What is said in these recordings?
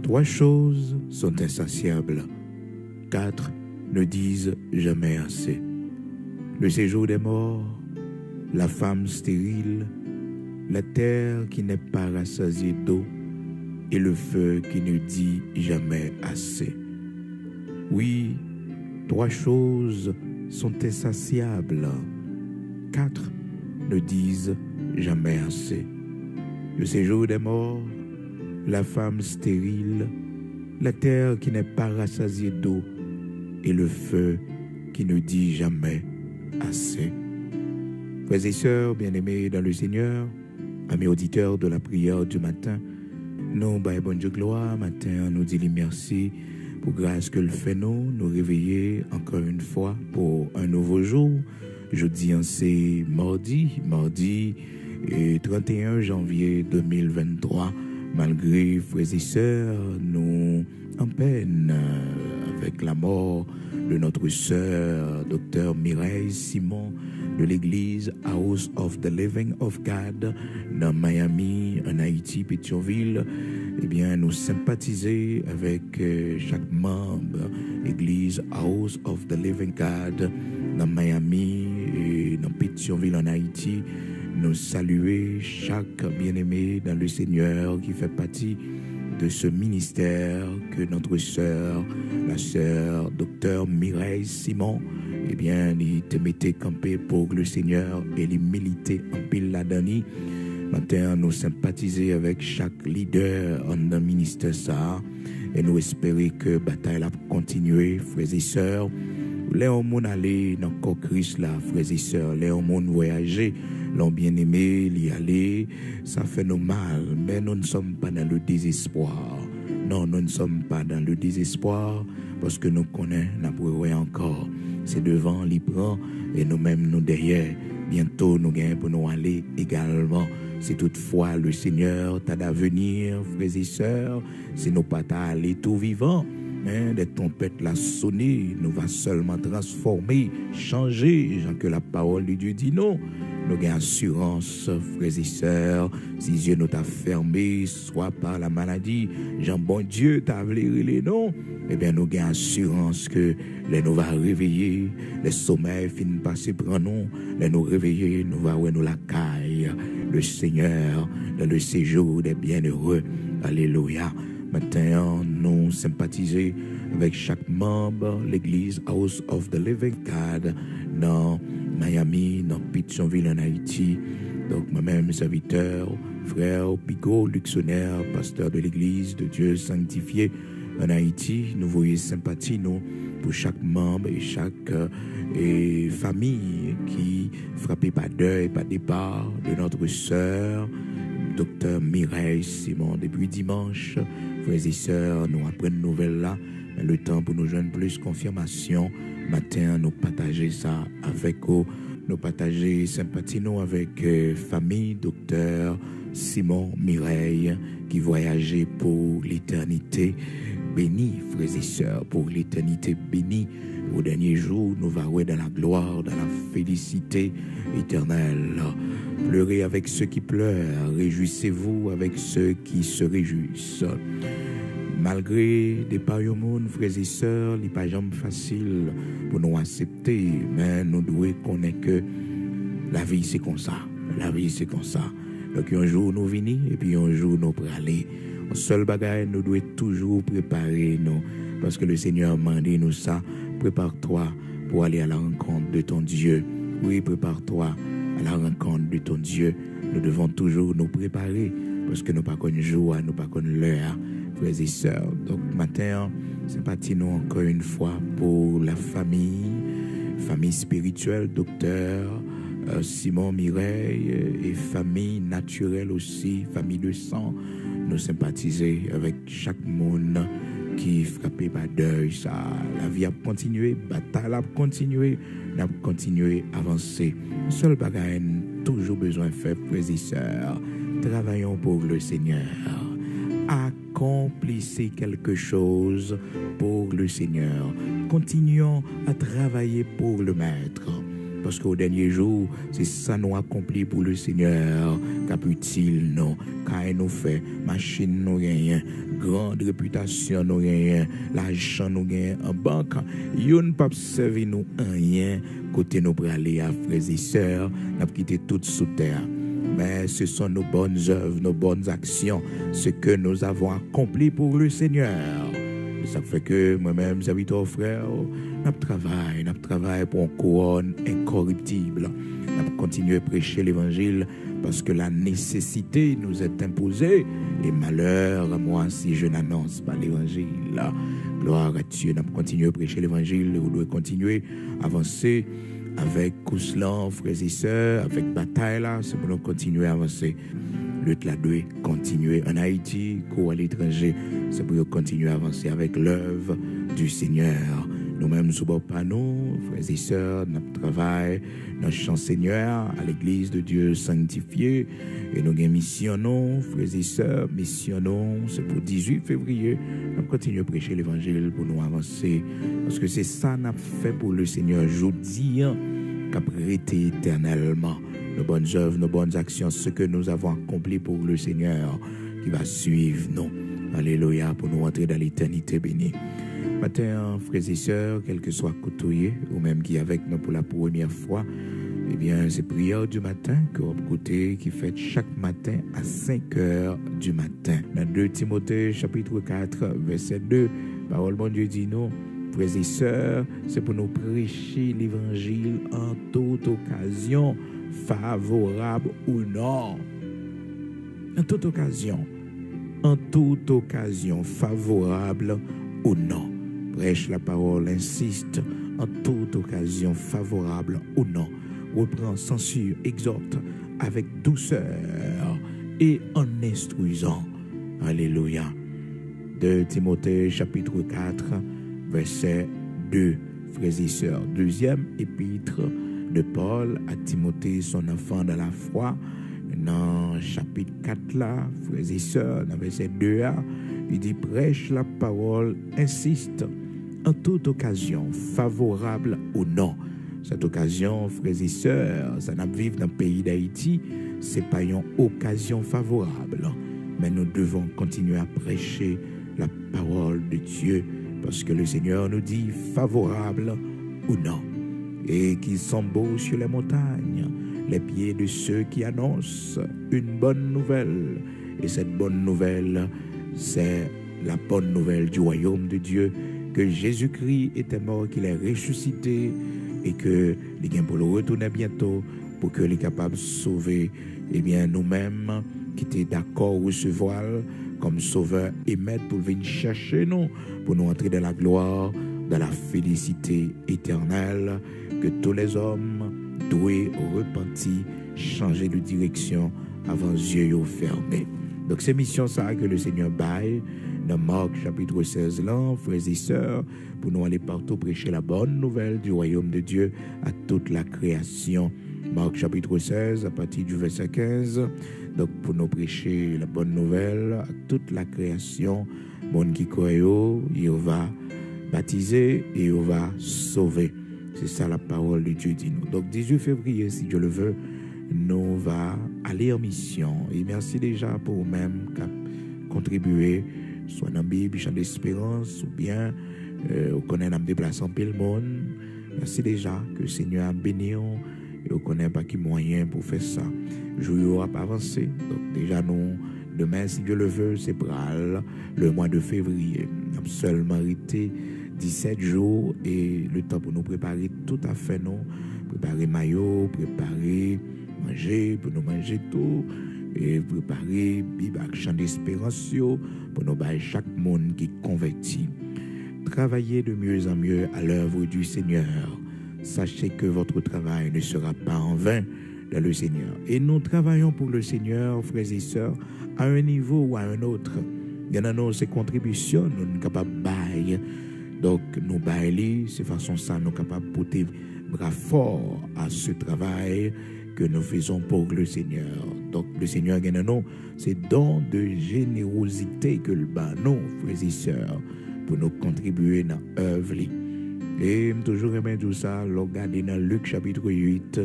3 choses sont insatiables. 4 ne disent jamais assez. Le séjour des morts, la femme stérile, la terre qui n'est pas rassasiée d'eau et le feu qui ne dit jamais assez. Oui, 3 choses sont insatiables. 4 ne disent jamais assez. Le séjour des morts, la femme stérile, la terre qui n'est pas rassasiée d'eau et le feu qui ne dit jamais assez. Frères et sœurs bien-aimés dans le Seigneur, amis auditeurs de la prière du matin, nous, bon Dieu gloire, matin, nous disons merci pour grâce que le fait nous réveiller encore une fois pour un nouveau jour. Jeudi, c'est mardi et 31 janvier 2023. Malgré frères et sœurs, nous en peine avec la mort de notre sœur, docteur Mireille Simon, de l'église House of the Living of God dans Miami, en Haïti, Pétionville. Eh bien, nous sympathiser avec chaque membre église House of the Living God dans Miami et dans Pétionville, en Haïti. Nous saluer chaque bien-aimé dans le Seigneur qui fait partie de ce ministère que notre sœur, la sœur docteur Mireille Simon, eh bien, il te mettait campé pour le Seigneur et il militait en pile la dernière. Maintenant, nous sympathiser avec chaque leader en un ministère ça et nous espérer que la bataille a continué, frères et sœurs. Les hommes aller dans le Christ là, frères et sœurs, les hommes voyager, l'ont bien aimé, l'y aller, ça fait nous mal, mais nous ne sommes pas dans le désespoir. Non, nous ne sommes pas dans le désespoir parce que nous connaissons, nous encore. C'est devant, l'y prend et nous-mêmes, nous derrière. Bientôt, nous gagnons pour nous aller également. Si toutefois le Seigneur t'a d'avenir, frères et sœurs, si nous pas aller tout vivant, des trompettes la sonner, nous va seulement transformer, changer, Jean que la parole de Dieu dit non. Nous avons assurance, frères et sœurs, si Dieu nous t'a fermé, soit par la maladie, Jean bon Dieu t'a avléré les noms, eh bien nous avons assurance que les nous va réveiller, les sommeils finissent par se prendre, les nous réveiller, nous va où nous la caille, le Seigneur, dans le séjour des bienheureux. Alléluia. Maintenant, nous sympathiser avec chaque membre, l'église House of the Living God dans Miami, dans Pétionville, en Haïti. Donc, moi-même, serviteur, frère Pico, luxonnaire, pasteur de l'église de Dieu sanctifié en Haïti. Nous voyons sympathie, nous, pour chaque membre et chaque famille qui frappée par deuil, par départ de notre sœur, docteur Mireille Simon, depuis dimanche. Frères et sœurs, nous apprenons nouvelle là, mais le temps pour nous joindre plus confirmation. Matin, nous partager ça avec vous, nous partager sympathie nous avec famille docteur Simon Mireille qui voyageait pour l'éternité bénie, frères et sœurs, pour l'éternité bénie. Au dernier jour, nous allons dans la gloire, dans la félicité éternelle. Pleurez avec ceux qui pleurent, réjouissez-vous avec ceux qui se réjouissent. Malgré des pareils au monde, frères et sœurs, il n'est pas jamais facile pour nous accepter, mais nous devons connaître que la vie c'est comme ça. La vie c'est comme ça. Donc un jour nous venons et puis un jour nous pour aller. Au seul bagage, nous devons toujours préparer nous, parce que le Seigneur m'a dit nous ça. Prépare-toi pour aller à la rencontre de ton Dieu. Oui, prépare-toi à la rencontre de ton Dieu. Nous devons toujours nous préparer parce que nous pas connaissons jour, nous pas connaissons l'heure, frères et sœurs. Donc matin, c'est parti nous encore une fois pour la famille spirituelle, docteur Simon Mireille et famille naturelle aussi, famille de sang. Nous sympathiser avec chaque monde qui frappé par deuil, ça, la vie a continué, bataille a continué, n'a continué à avancer. Seul bagage, toujours besoin de faire, frères et sœurs, travaillons pour le Seigneur. Accomplissez quelque chose pour le Seigneur. Continuons à travailler pour le Maître. parce qu'au dernier jour, c'est ça nous accompli pour le Seigneur, cap utile nous, car nous fait, machine nous gagne, grande réputation nous gagne, l'argent nous gagne en banque, yon pas servi nous rien, côté nous aller à frères et sœurs, n'a quitté tout sous terre. Mais ce sont nos bonnes œuvres, nos bonnes actions, ce que nous avons accompli pour le Seigneur. Et ça fait que moi-même, serviteur frère, nous travaillons pour une couronne incorruptible. Nous continuons à prêcher l'évangile parce que la nécessité nous est imposée. Et malheur à moi si je n'annonce pas l'évangile. Gloire à Dieu, nous continuons à prêcher l'évangile. Nous devons continuer à avancer avec Couslan, frères et sœurs, avec bataille là, c'est pour nous continuer à avancer. Lutte la doit continuer en Haïti, ou à l'étranger, c'est pour nous continuer à avancer avec l'œuvre du Seigneur. Nous-mêmes, nous sommes pas nous, frères et sœurs, notre travail, notre chant Seigneur à l'église de Dieu sanctifiée. Et nous missionnons, frères et sœurs, missionnons, c'est pour 18 février. Nous continuons à prêcher l'évangile pour nous avancer. Parce que c'est ça qu'on a fait pour le Seigneur. Je dis qu'à prêter éternellement nos bonnes œuvres, nos bonnes actions, ce que nous avons accompli pour le Seigneur qui va suivre nous. Alléluia, pour nous entrer dans l'éternité bénie. Matin, frères et sœurs, quel que soit côtoyé, ou même qui est avec nous pour la première fois, eh bien, c'est prière du matin que vous écoutez, qui fait chaque matin à 5 heures du matin. Dans 2 Timothée, chapitre 4, verset 2, parole bon Dieu dit nous, frères et sœurs, c'est pour nous prêcher l'évangile en toute occasion, favorable ou non. En toute occasion, favorable ou non. Prêche la parole, insiste, en toute occasion, favorable ou non. Reprend, censure, exhorte avec douceur et en instruisant. Alléluia. 2 Timothée chapitre 4, verset 2. Frères et sœurs, deuxième épître de Paul à Timothée, son enfant dans la foi. Dans chapitre 4 là, frères et sœurs, dans verset 2 là, il dit prêche la parole, insiste en toute occasion, favorable ou non. Cette occasion, frères et sœurs, ça n'a vivre dans le pays d'Haïti, c'est pas une occasion favorable. Mais nous devons continuer à prêcher la parole de Dieu parce que le Seigneur nous dit favorable ou non. Et qu'ils sont beaux sur les montagnes, les pieds de ceux qui annoncent une bonne nouvelle. Et cette bonne nouvelle, c'est la bonne nouvelle du royaume de Dieu, que Jésus-Christ était mort, qu'il est ressuscité et que les gains pour le retourner bientôt pour que les capables de sauver nous-mêmes qui étaient d'accord recevoir comme sauveur et maître pour venir chercher nous, pour nous entrer dans la gloire, dans la félicité éternelle, que tous les hommes doivent repentir, changer de direction avant yeux fermés. Donc c'est mission ça que le Seigneur baille dans Marc chapitre 16 là, frères et sœurs, pour nous aller partout prêcher la bonne nouvelle du royaume de Dieu à toute la création. Marc chapitre 16 à partir du verset 15. Donc pour nous prêcher la bonne nouvelle à toute la création, monde qui croit, il va baptiser et il va sauver. C'est ça la parole de Dieu dit nous. Donc 18 février, si Dieu le veut, nous va aller en mission. Et merci déjà pour vous-même qui contribuer, soit dans la Bible, chant d'espérance, ou bien vous connaissez dans déplacement pile monde. Merci déjà que le Seigneur a béni et vous connaissez pas qui moyen pour faire ça. Je ne vais pas avancer. Donc déjà nous, demain, si Dieu le veut, c'est pral le mois de février. Nous avons seulement arrêté 17 jours et le temps pour nous préparer tout à fait, nous préparer maillot, préparer manger, pour nous manger tout, et préparer Bible chant d'espérance pour nous bailler chaque monde qui convertit. Travaillez de mieux en mieux à l'œuvre du Seigneur. Sachez que votre travail ne sera pas en vain dans le Seigneur. Et nous travaillons pour le Seigneur, frères et sœurs, à un niveau ou à un autre. Il y en a nos contributions, nous sommes capables de bailler. Donc, nous bailler, c'est façon ça, nous sommes capables de porter bras fort à ce travail que nous faisons pour le Seigneur. Donc, le Seigneur, c'est don de générosité que le bas, nous, frères et sœurs, pour nous contribuer dans l'œuvre. Et toujours aimé tout ça, regardez dans Luc chapitre 8,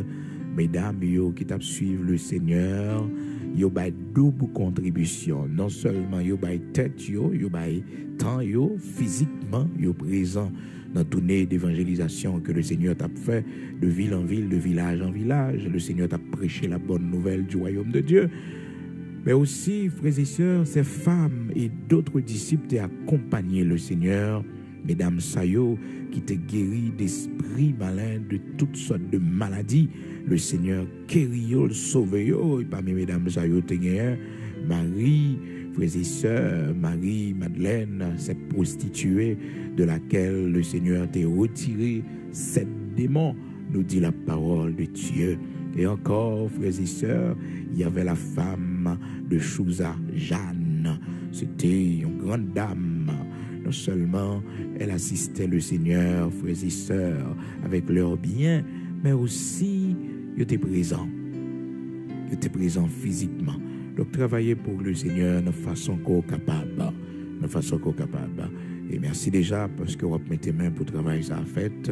mesdames yo qui t'a suivre le Seigneur, yo bay double contribution. Non seulement yo bay tête yo bay temps yo, physiquement yo présent dans tournée d'évangélisation que le Seigneur t'a fait de ville en ville, de village en village. Le Seigneur t'a prêché la bonne nouvelle du royaume de Dieu. Mais aussi, frères et sœurs, ces femmes et d'autres disciples t'ont accompagné le Seigneur. Mesdames Sayo, qui te guérit d'esprits malins, de toutes sortes de maladies. Le Seigneur guérit, sauvé. Et parmi mesdames Sayo, te gagné Marie, frères et sœurs, Marie-Madeleine, cette prostituée de laquelle le Seigneur t'a retiré 7 démons, nous dit la parole de Dieu. Et encore, frères et sœurs, il y avait la femme de Chouza, Jeanne. C'était une grande dame. Non seulement elle assistait le Seigneur, frères et sœurs, avec leurs biens, mais aussi elle était présent. Elle était présent physiquement. Donc travailler pour le Seigneur de façon qu'on est capable. De façon qu'on est capable. Et merci déjà parce que vous mettez main pour travailler ça a fait.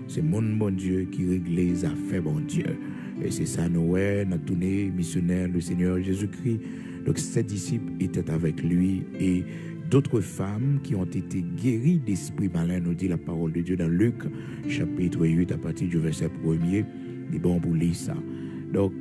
C'est mon bon Dieu qui règle les affaires, bon Dieu. Et c'est ça, Noël, notre tournée missionnaire, le Seigneur Jésus-Christ. Donc, ses disciples étaient avec lui et d'autres femmes qui ont été guéries d'esprits malins, nous dit la parole de Dieu dans Luc, chapitre 8, à partir du verset 1er. Il est bon pour lire ça. Donc,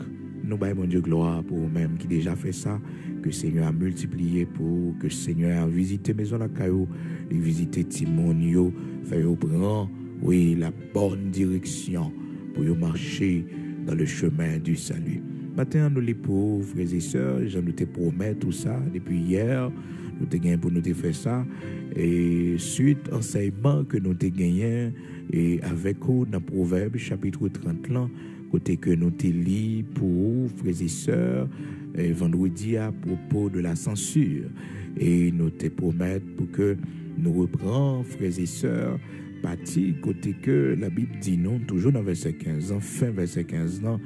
nous baillons, mon Dieu, gloire pour vous-même qui déjà fait ça, que le Seigneur a multiplié pour que le Seigneur a visité Maison la Caillou, et visité Timonio, fait prendre, oui, la bonne direction pour marcher dans le chemin du salut. Maintenant, nous les pauvres frères et sœurs, je nous te promets tout ça depuis hier. Nous te gagnons pour nous te faire ça. Et suite enseignement que nous te gagnons et avec vous dans Proverbe chapitre 30 là, côté que nous te lis pour frères et sœurs vendredi à propos de la censure. Et nous te promettons pour que nous reprenions frères et sœurs partie côté que la Bible dit non, toujours dans verset 15, fin verset 15, non,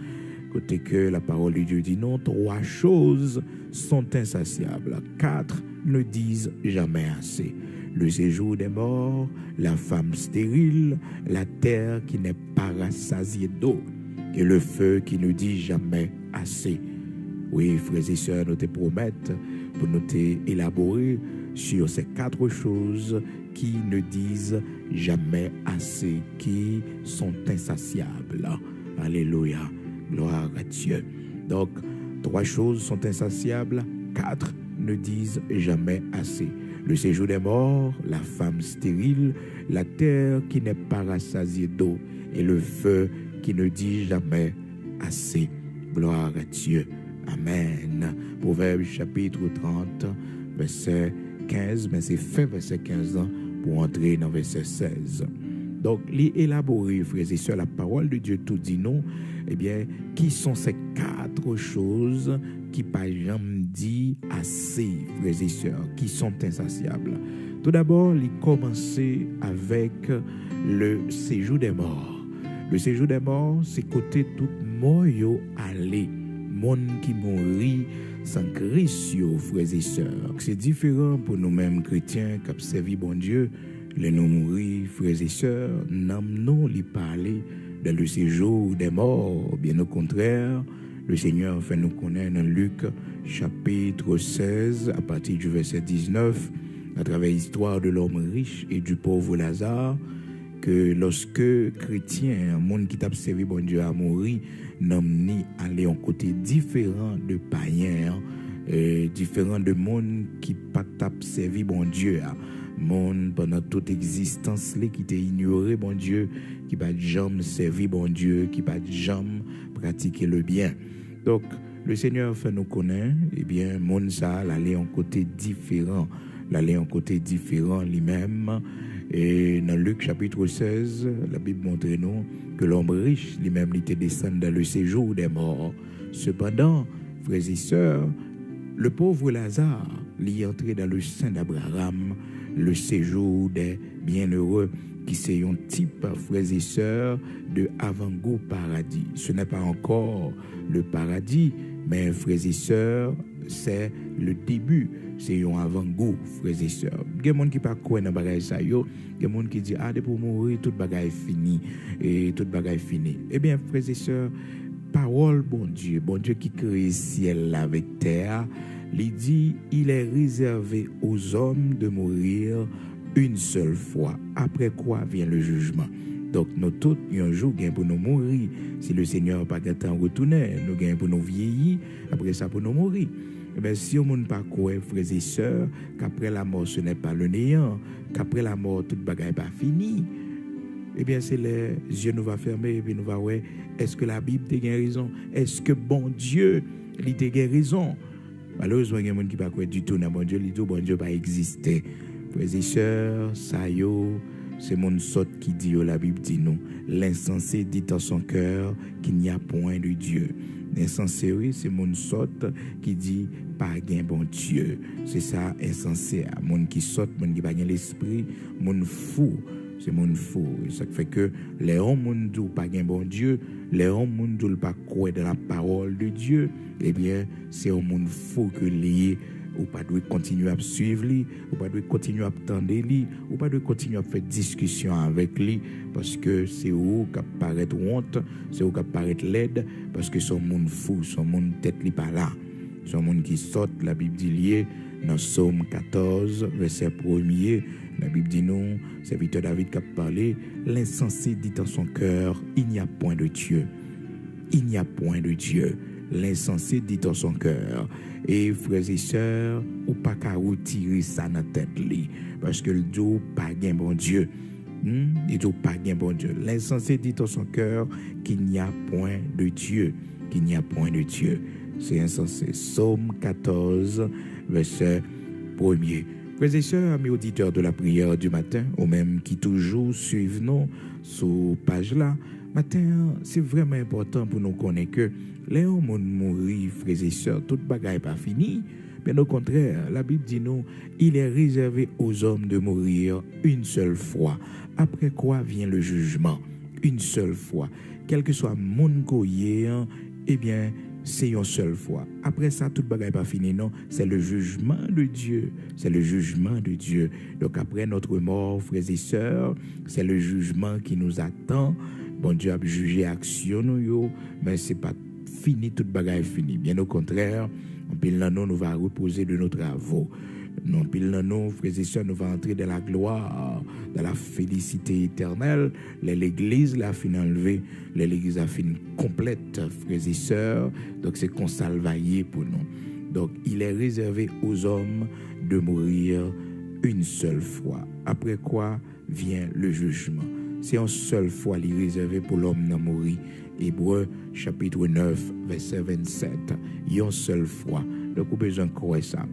côté que la parole de Dieu dit non, 3 choses sont insatiables, 4 ne disent jamais assez. Le séjour des morts, la femme stérile, la terre qui n'est pas rassasiée d'eau, et le feu qui ne dit jamais assez. Oui, frères et sœurs, nous te promettons pour nous élaborer sur ces 4 choses qui ne disent jamais assez, qui sont insatiables. Alléluia, gloire à Dieu. Donc, 3 choses sont insatiables, 4 ne disent jamais assez. Le séjour des morts, la femme stérile, la terre qui n'est pas rassasiée d'eau, et le feu qui ne dit jamais assez. Gloire à Dieu. Amen. Proverbe chapitre 30, verset 15, mais c'est fin verset 15 ans pour entrer dans verset 16. Donc, l'élaborer, frères et sœurs, la parole de Dieu tout dit non, eh bien, qui sont ces 4 choses qui, par exemple, dit assez, frères et sœurs, qui sont insatiables? Tout d'abord, il commencer avec le séjour des morts. Le séjour des morts, c'est côté tout mort yo aller. Monde qui mourit sans Christ, frères et sœurs. C'est différent pour nous-mêmes chrétiens qui observent bon Dieu. Les nous mourir, frères et sœurs, n'amenons les parler de le séjour des morts. Bien au contraire, le Seigneur fait nous connaître dans Luc chapitre 16, à partir du verset 19, à travers l'histoire de l'homme riche et du pauvre Lazare, que lorsque chrétien, un monde qui t'a servi bon Dieu a mouru, n'amène aller en côté différent de païens, différent de monde qui pas t'a servi bon Dieu, monde pendant toute existence là qui t'a ignoré bon Dieu, qui pas jamais servi bon Dieu, qui pas jamais pratiquer le bien. Donc le Seigneur fait nous connaître, eh bien monde ça l'aller en côté différent, lui-même. Et dans Luc chapitre 16, la Bible montre nous que l'homme riche lui-même était descendu dans le séjour des morts. Cependant, frères et sœurs, le pauvre Lazare l'y entré dans le sein d'Abraham, le séjour des bienheureux, qui c'est un type, frères et sœurs, de avant-goût paradis. Ce n'est pas encore le paradis, mais frères et sœurs, c'est le début, c'est un avant-goût, frères et sœurs. Il y a des gens qui ne pas croire dans les bagages, il y a des gens qui disent, pour mourir, tout bagage est fini, et tout bagage est fini. Eh bien, frères et sœurs, parole, bon Dieu qui crée ciel avec terre, il dit, il est réservé aux hommes de mourir une seule fois, après quoi vient le jugement. Donc, nous tous, un jour, nous pour nous mourir. Si le Seigneur n'a pas de temps retourner, nous gagnons pour nous vieillir, après ça, pour nous mourir. Eh bien, si on ne pas quoi, frères et sœurs, qu'après la mort, ce n'est pas le néant, qu'après la mort, toute bagaille n'est pas fini, eh bien, c'est les yeux nous va fermer et puis nous va voir, est-ce que la Bible a raison? Est-ce que bon Dieu, il a raison? Malheureusement, il y a des gens qui ne pas croire du tout dans bon Dieu, il dit, bon Dieu pas exister. Frères et sœurs, ça y est, c'est mon sot qui dit, la Bible dit nous, l'insensé dit en son cœur qu'il n'y a point de Dieu. L'insensé, oui, c'est mon sot qui dit, pas gain bon Dieu. C'est ça, insensé. Mon qui saute, mon qui pas gain l'esprit, mon fou. C'est mon fou. Ça fait que les hommes, mon dit pas gain bon Dieu, les hommes, mon dit pas croire dans la parole de Dieu, eh bien, c'est un monde fou que lié. Ou pas de continuer à suivre lui, ou pas de continuer à attendre lui, ou pas de continuer à faire discussion avec lui, parce que c'est où qui paraît honte, c'est où qui paraît laide, parce que son monde fou, son monde tête li pas là, son monde qui saute, la Bible dit lié, dans Psaume 14, verset 1er, la Bible dit non, serviteur David qui a parlé, l'insensé dit en son cœur, il n'y a point de Dieu, il n'y a point de Dieu. L'insensé dit dans son cœur. Et frères et sœurs, ou pas qu'à retirer ça dans la tête, parce que le dit pas gain bon Dieu. Il dit pas gain bon Dieu. L'insensé dit dans son cœur qu'il n'y a point de Dieu. Qu'il n'y a point de Dieu. C'est insensé. Psaume 14, verset 1er. Frères et sœurs, amis auditeurs de la prière du matin, ou même qui toujours suivent nous sur page là, matin, c'est vraiment important pour nous connaître que les hommes mourir, frères et sœurs, toute bagaille pas fini. Bien au contraire, la Bible dit nous, il est réservé aux hommes de mourir une seule fois. Après quoi vient le jugement? Une seule fois. Quel que soit mon goyer, eh bien, c'est une seule fois. Après ça, toute bagaille pas fini, non. C'est le jugement de Dieu. C'est le jugement de Dieu. Donc après notre mort, frères et sœurs, c'est le jugement qui nous attend. Bon Dieu a jugé action nous, mais c'est pas fini, toute bagaille fini. Bien au contraire, en pile nan nous va reposer de nos travaux. Non pile nan frères et sœurs, nous va entrer dans la gloire, dans la félicité éternelle. L'église l'a fin enlevé, l'église a fin complète, frères et sœurs. Donc c'est qu'on salvaillé pour nous. Donc il est réservé aux hommes de mourir une seule fois. Après quoi vient le jugement. C'est une seule fois li réservé pour l'homme de mourir. Hébreux chapitre 9 verset 27. Une seule fois. Donc vous avez besoin de croire ça.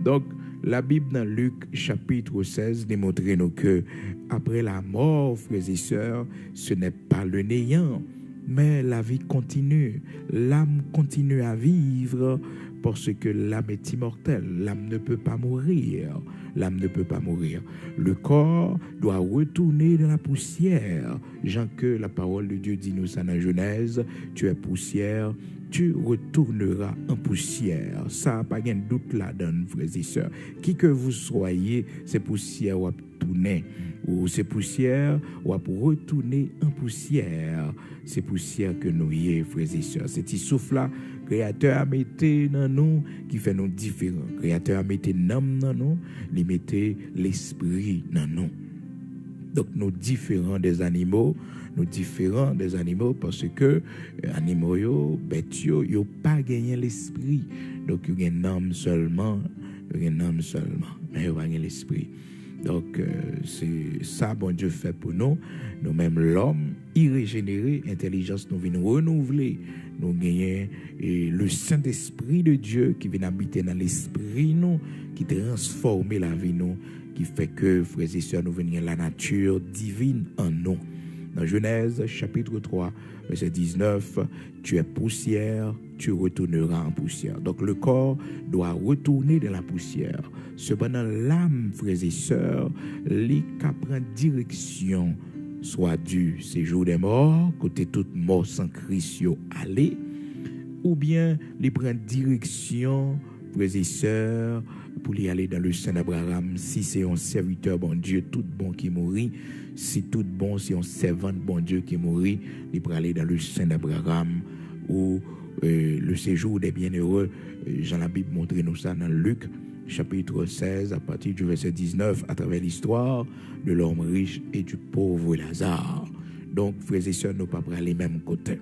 Donc la Bible dans Luc chapitre 16 démontre nous que après la mort, frères et sœurs, ce n'est pas le néant, mais la vie continue. L'âme continue à vivre parce que l'âme est immortelle. L'âme ne peut pas mourir. L'âme ne peut pas mourir. Le corps doit retourner dans la poussière. Jean que la parole de Dieu dit nous ça dans Genèse, tu es poussière, tu retourneras en poussière. Ça, pas de doute là-dedans, frères et sœurs. Qui que vous soyez, c'est poussière ou à tourner. Ou c'est poussière ou à retourner en poussière. C'est poussière que nous y est, frères et sœurs. Cet souffle-là, Créateur a mis dans nous qui fait nous différents. Créateur a mis l'âme dans nous, il mettait l'esprit dans nous. Donc nous différents des animaux, parce que animaux yo, bêtes yo pas gagné l'esprit. Donc yo gagne l'âme seulement, mais yo pas gagné l'esprit. Donc c'est ça bon Dieu fait pour nous. Nous-mêmes l'homme irrégénéré, intelligence nous vient renouveler. Nous gagnons le Saint-Esprit de Dieu qui vient habiter dans l'esprit nous, qui transforme la vie nous, qui fait que frères et sœurs nous venons la nature divine en nous. Dans Genèse chapitre 3 verset 19, tu es poussière, tu retourneras en poussière. Donc le corps doit retourner dans la poussière. Cependant l'âme, frères et sœurs, les qui prend direction soit du séjour des morts, côté toute mort sans Christ aller, ou bien les prend direction frères et sœurs, pour y aller dans le sein d'Abraham, si c'est un serviteur, bon Dieu, tout bon qui mourit, si tout bon, c'est un servant, bon Dieu qui mourit, il peut aller dans le sein d'Abraham, ou le séjour des bienheureux. Jean la Bible montre nous ça dans Luc, chapitre 16, à partir du verset 19, à travers l'histoire de l'homme riche et du pauvre Lazare. Donc, frères et sœurs, nous ne pouvons pas aller même côté.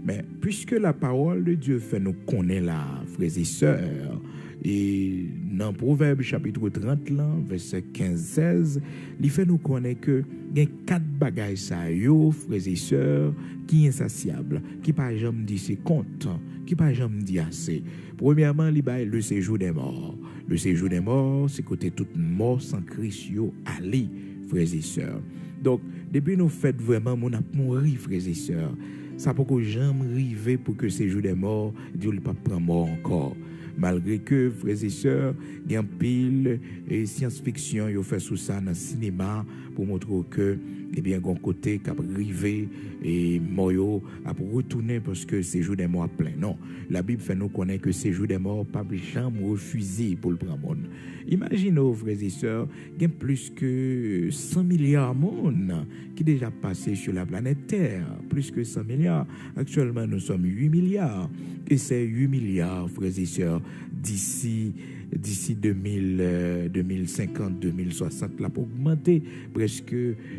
Mais puisque la parole de Dieu fait nous connaître là, frères et sœurs, et dans Proverbe chapitre 30, là, verset 15-16, il fait nous connaître que il y a 4 bagages ça yo, frères et sœurs, qui sont insatiables, qui pas jamais dit c'est compte, qui pas jamais dit assez. Premièrement, il y a le séjour des morts. Le séjour des morts, c'est côté toute mort sans Christ yo ali, frères et sœurs. Donc, depuis nous faites vraiment mon a mourir, frères et sœurs, ça peut que jamais arriver pour que ces jours des morts, Dieu ne pas prendre mort encore. Malgré que, frères et sœurs, il y a un pile et science-fiction, ils ont fait sous ça dans le cinéma pour montrer que, eh bien, un côté qui a arrivé et mort a retourner parce que ces jours des morts plein. Non, la Bible fait nous connaître que ces jours des morts pas jamais refusé pour le prendre. Imaginez, frères et sœurs, il y a plus que 100 milliards de monde qui déjà passé sur la planète Terre. Plus que 100 milliards. Actuellement, nous sommes 8 milliards. Et c'est 8 milliards, frères et sœurs, d'ici 2050, 2060, là, pour augmenter presque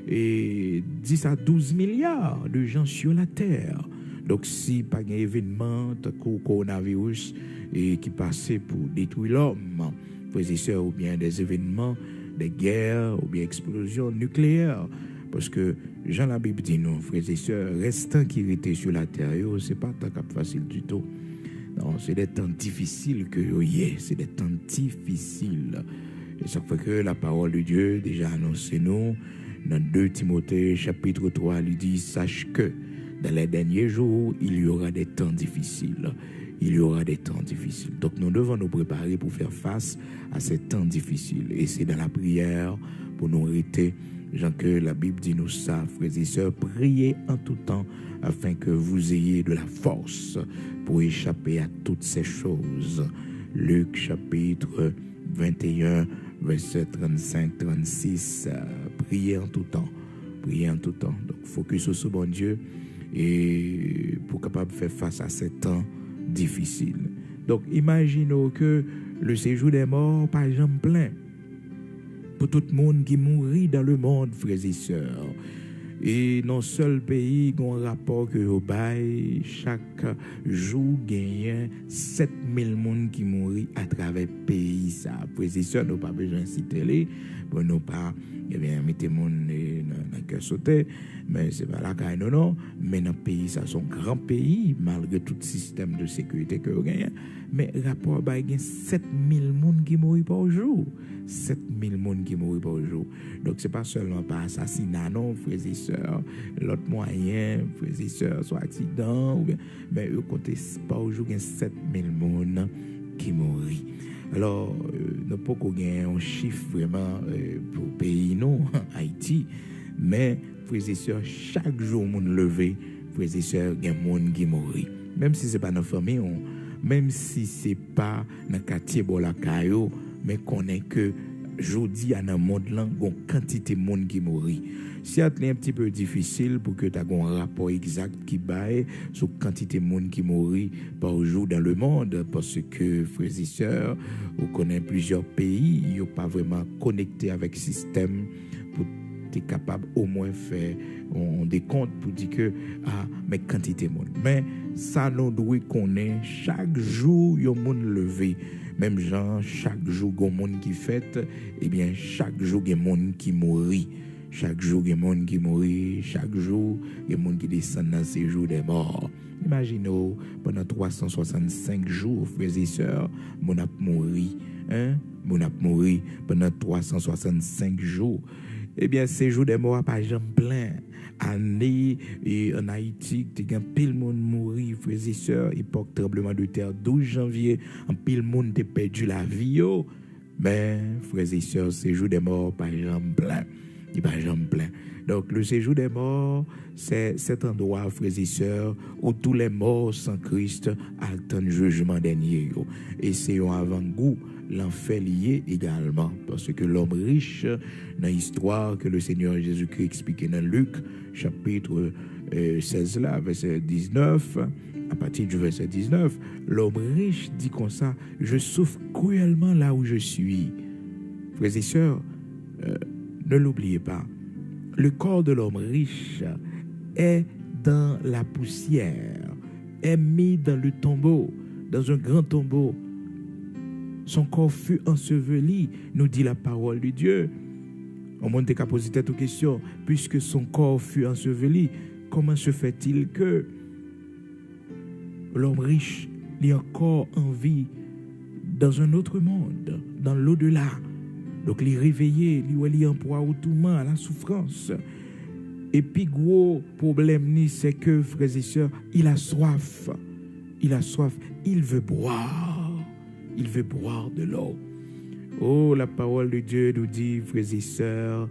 10 à 12 milliards de gens sur la Terre. Donc, si pas un événement, comme le coronavirus, et qui passait pour détruire l'homme, frères et sœurs, ou bien des événements, des guerres, ou bien explosions nucléaires, parce que Jean la Bible dit non, frères et sœurs, restant qui étaient sur la terre, c'est pas tant facile du tout. Non, c'est des temps difficiles que c'est des temps difficiles. Et ça fait que la parole de Dieu déjà annoncé nous dans 2 Timothée chapitre 3, il dit sache que dans les derniers jours, il y aura des temps difficiles. Il y aura des temps difficiles. Donc nous devons nous préparer pour faire face à ces temps difficiles. Et c'est dans la prière pour nous arrêter. Jean que la Bible dit nous ça, frères et sœurs, priez en tout temps afin que vous ayez de la force pour échapper à toutes ces choses. Luc chapitre 21, verset 35-36. Priez en tout temps. Priez en tout temps. Donc focus sur bon Dieu et pour capable faire face à ces temps difficiles. Donc imaginons que le séjour des morts par exemple plein. Pour tout le monde qui mourit dans le monde, frères et sœurs. Et non seul pays, il y a un rapport que au bail, chaque jour, gagne 7000 personnes qui mourent à travers le pays. Ça, frères et sœurs, nous n'avons pas besoin de citer les, pour nous pas, eh bien, mettre les gens dans le cœur sauté, mais c'est pas la caille, non. Mais dans le pays, ça, c'est un grand pays, malgré tout le système de sécurité que vous gagnez. Mais rapport, il y a 7000 personnes qui mourent par jour. 7000 personnes qui mourent par jour. Donc, ce n'est pas seulement par assassinat, non, frères et sœurs. L'autre moyen, frères et sœurs, soit accident, mais au côté, par jour, il y a 7000 personnes qui mourent. Alors, nous ne pouvons pas gagner un chiffre vraiment pour le pays, non, Haïti. Mais, frères et sœurs, chaque jour, on levé, frères et sœurs, il y a des gens qui mourent. Même si ce n'est pas notre famille, même si ce n'est pas dans le quartier Bolakayo, mais qu'on est que aujourd'hui, dans le monde, là, il y a une quantité de monde qui mourent. C'est un petit peu difficile pour que tu aies un rapport exact qui baille sur la quantité de monde qui mourent par jour dans le monde, parce que, frères et sœurs, on connaît plusieurs pays, ils ne sont pas vraiment connectés avec le système pour être capable au moins faire des comptes pour dire que, mais quantité de monde. Mais ça, nous devons connaître chaque jour, il y a un monde levé. Même gens, chaque jour, il y a un monde qui fête, et bien, chaque jour, il y a un monde qui mourit. Chaque jour, il y a des gens qui mourent. Chaque jour, il y a des gens qui descendent dans ces jours des morts. Imaginez, pendant 365 jours, frères et sœurs, on a mouru. On a mouru pendant 365 jours. Eh bien, ces jours des morts, pas jamais plein. Année, et en Haïti, il y a pile de monde mourir, frères et sœurs. Époque tremblement de terre, 12 janvier, un pile de monde a perdu la vie. Mais, frères et sœurs, ces jours des morts, pas jamais plein. il va jamais plein. Donc, le séjour des morts, c'est cet endroit, frères et sœurs, où tous les morts sans Christ attendent le jugement dernier. Et c'est un avant-goût, l'enfer lié également. Parce que l'homme riche, dans l'histoire que le Seigneur Jésus-Christ expliquait dans Luc, chapitre 16, là, verset 19, à partir du verset 19, l'homme riche dit comme ça, je souffre cruellement là où je suis. Frères et sœurs, ne l'oubliez pas. Le corps de l'homme riche est dans la poussière, est mis dans le tombeau, dans un grand tombeau. Son corps fut enseveli, nous dit la parole de Dieu. On monte qu'à poser cette question, puisque son corps fut enseveli, comment se fait-il que l'homme riche est encore en vie dans un autre monde, dans l'au-delà? Donc, il est réveillé, il est en proie au tourment, à la souffrance. Et puis, gros problème, c'est que, frères et sœurs, il a soif. Il a soif. Il veut boire. Il veut boire de l'eau. Oh, la parole de Dieu nous dit, frères et sœurs,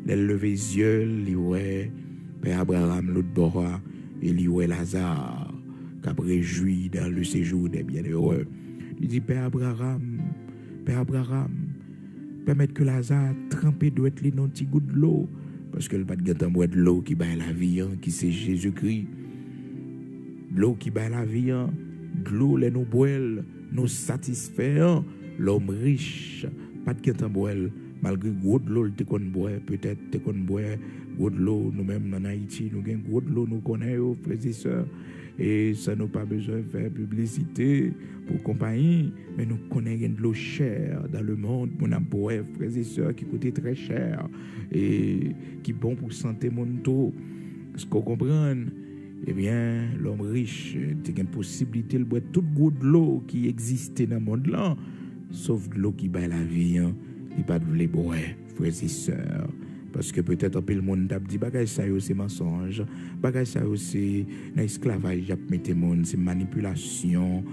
les lever les yeux, l'oué, Père Abraham, l'autre bord, et l'oué Lazare, qui a réjoui dans le séjour des bienheureux. Il dit, Père Abraham, permettre que Lazare trempé doit être dans un petit goût de l'eau, parce que le pas de boire de l'eau qui bat la vie, qui c'est Jésus-Christ. L'eau qui bat la vie, de l'eau, les nous boire, nous satisfaire, l'homme riche, pas de temps boire, malgré gros de l'eau, te qu'on boire, peut-être te qu'on boire, gros de l'eau, nous-mêmes en Haïti, nous gagnons gros de l'eau, nous connaissons, frères et sœurs. Et ça n'a pas besoin de faire publicité pour compagnie, mais nous connaissons de l'eau chère dans le monde. Mon amour, frères et sœurs, qui coûtait très cher et qui est bon pour santé monto. Est-ce qu'on comprend? Eh bien, l'homme riche, il a une possibilité de boire toute goutte de l'eau qui existait dans le monde là, sauf de l'eau qui bat la vie. Il n'y a pas de voler boire, frères et sœurs. Parce que peut-être un peu le monde a dit bagage ça c'est mensonge, bagage ça c'est esclavage, c'est manipulation.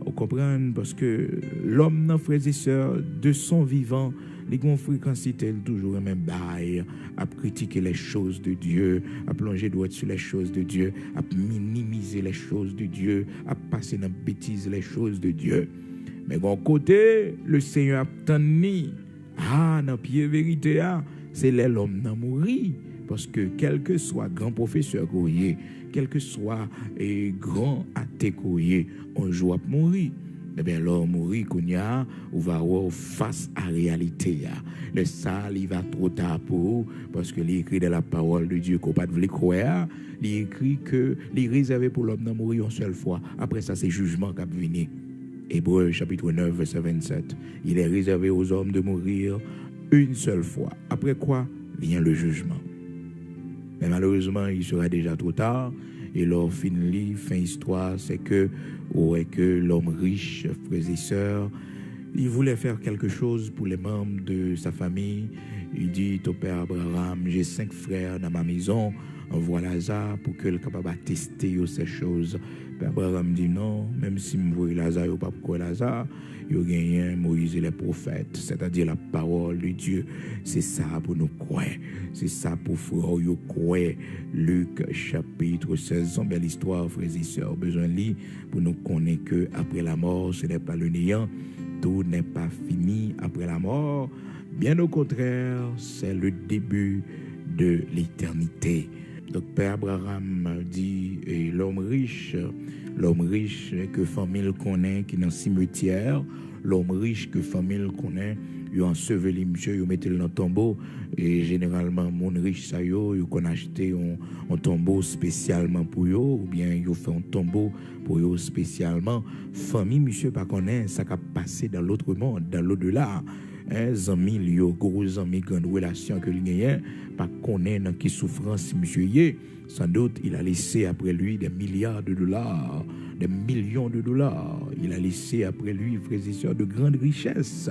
Vous comprenez? Parce que l'homme, frères et sœurs, de son vivant, les grands fréquences toujours le même bail, à critiquer les choses de Dieu, à plonger droit sur les choses de Dieu, à minimiser les choses de Dieu, à passer dans la bêtise les choses de Dieu. Mais d'un côté, le Seigneur a tenu, dans pied vérité, c'est l'homme n'a mouru. Parce que quel que soit grand professeur courrier, quel que soit grand athée courrier, un jour à mourir. Eh bien, l'homme mourir, qu'on y a, on va avoir face à la réalité. Le sale, il va trop tard pour vous, parce que l'écrit de la parole de Dieu, qu'on ne peut pas croire, il écrit que il est réservé pour l'homme de mourir une seule fois. Après ça, c'est jugement qui va venir. Hébreux, chapitre 9, verset 27. Il est réservé aux hommes de mourir une seule fois. Après quoi vient le jugement. Mais malheureusement, il sera déjà trop tard. Et leur fin histoire, c'est que l'homme riche, frères et sœurs, il voulait faire quelque chose pour les membres de sa famille. Il dit au père Abraham, j'ai 5 frères dans ma maison, envoie Lazare pour qu'il soit capable de tester ces choses. Père Abraham dit non, même si je vois Lazare, il n'y a pas pourquoi Lazare. Il y a gagné Moïse et les prophètes, c'est-à-dire la parole de Dieu. C'est ça pour nous croire. C'est ça pour frère nous croire. Luc chapitre 16, une belle histoire, frères et sœurs. Besoin de lire pour nous connaître que après la mort, ce n'est pas le néant. Tout n'est pas fini après la mort. Bien au contraire, c'est le début de l'éternité. Donc Père Abraham dit, et l'homme riche que famille connaît qui est dans le cimetière, l'homme riche que famille connaît, il enseveli monsieur, il mettait dans le tombeau, et généralement, mon riche ça yo, il qu'on acheté un tombeau spécialement pour yo, ou bien il fait un tombeau pour yo spécialement. Famille monsieur pas connaît ça qui a passé dans l'autre monde, dans l'au-delà. Zami yo gros amis grande relation que il gagne pas connaître dans qui souffrance monsieur yé, sans doute il a laissé après lui des milliards de dollars, des millions de dollars, il a laissé après lui frères et sœurs de grandes richesses.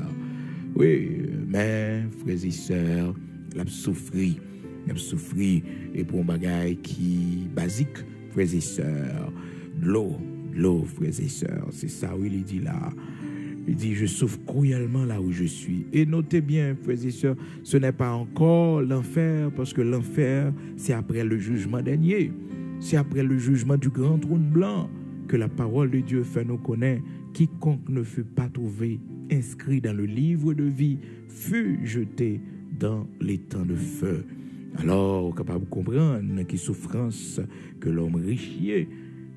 Oui, mais frères et sœurs, il a souffri et pour un bagage qui basique, frères et sœurs, de l'eau frères et sœurs, c'est ça où il dit là. Il dit, je souffre cruellement là où je suis. Et notez bien, frères et sœurs, ce n'est pas encore l'enfer, parce que l'enfer, c'est après le jugement dernier. C'est après le jugement du grand trône blanc que la parole de Dieu fait nous connaître. Quiconque ne fut pas trouvé inscrit dans le livre de vie fut jeté dans les temps de feu. Alors, capable de comprendre qui souffrance que l'homme richier,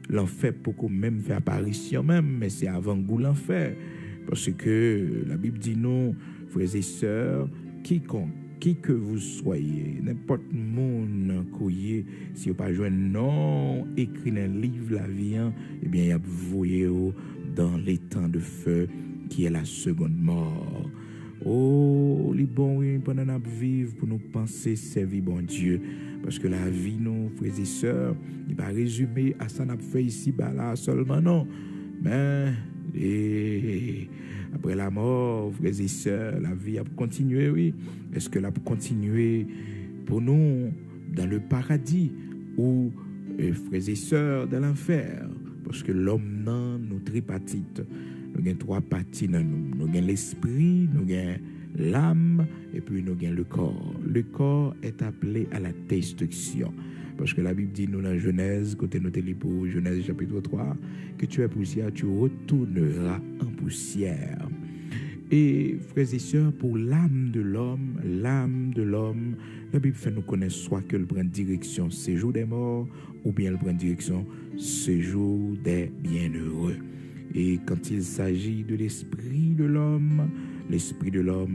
l'enfer pour qu'on même fait apparition même, mais c'est avant-goût l'enfer. Parce que la Bible dit non, frères et sœurs, quiconque, qui que vous soyez, n'importe monde couillé, si vous pas joué non écrit dans le livre la vie, eh bien, il y a voué dans les temps de feu qui est la seconde mort. Oh, les bons, oui, pendant nous vivre pour nous penser, servir bon Dieu. Parce que la vie, nous, frères et sœurs, il va résumer à ça, n'a fait ici, là seulement, non. Mais, après la mort, frères et sœurs, la vie a continué, oui. Est-ce que la continuer pour nous dans le paradis ou, frères et sœurs, dans l'enfer? Parce que l'homme, non, nous tripartite. Nous avons trois parties dans nous. Nous avons l'esprit, nous avons l'âme et puis nous avons le corps. Le corps est appelé à la destruction. Parce que la Bible dit nous dans Genèse, côté noté pour Genèse chapitre 3, que tu es poussière, tu retourneras en poussière. Et frères et sœurs, pour l'âme de l'homme, la Bible fait nous connaître soit qu'elle prend direction séjour des morts ou bien elle prend direction séjour des bienheureux. Et quand il s'agit de l'esprit de l'homme,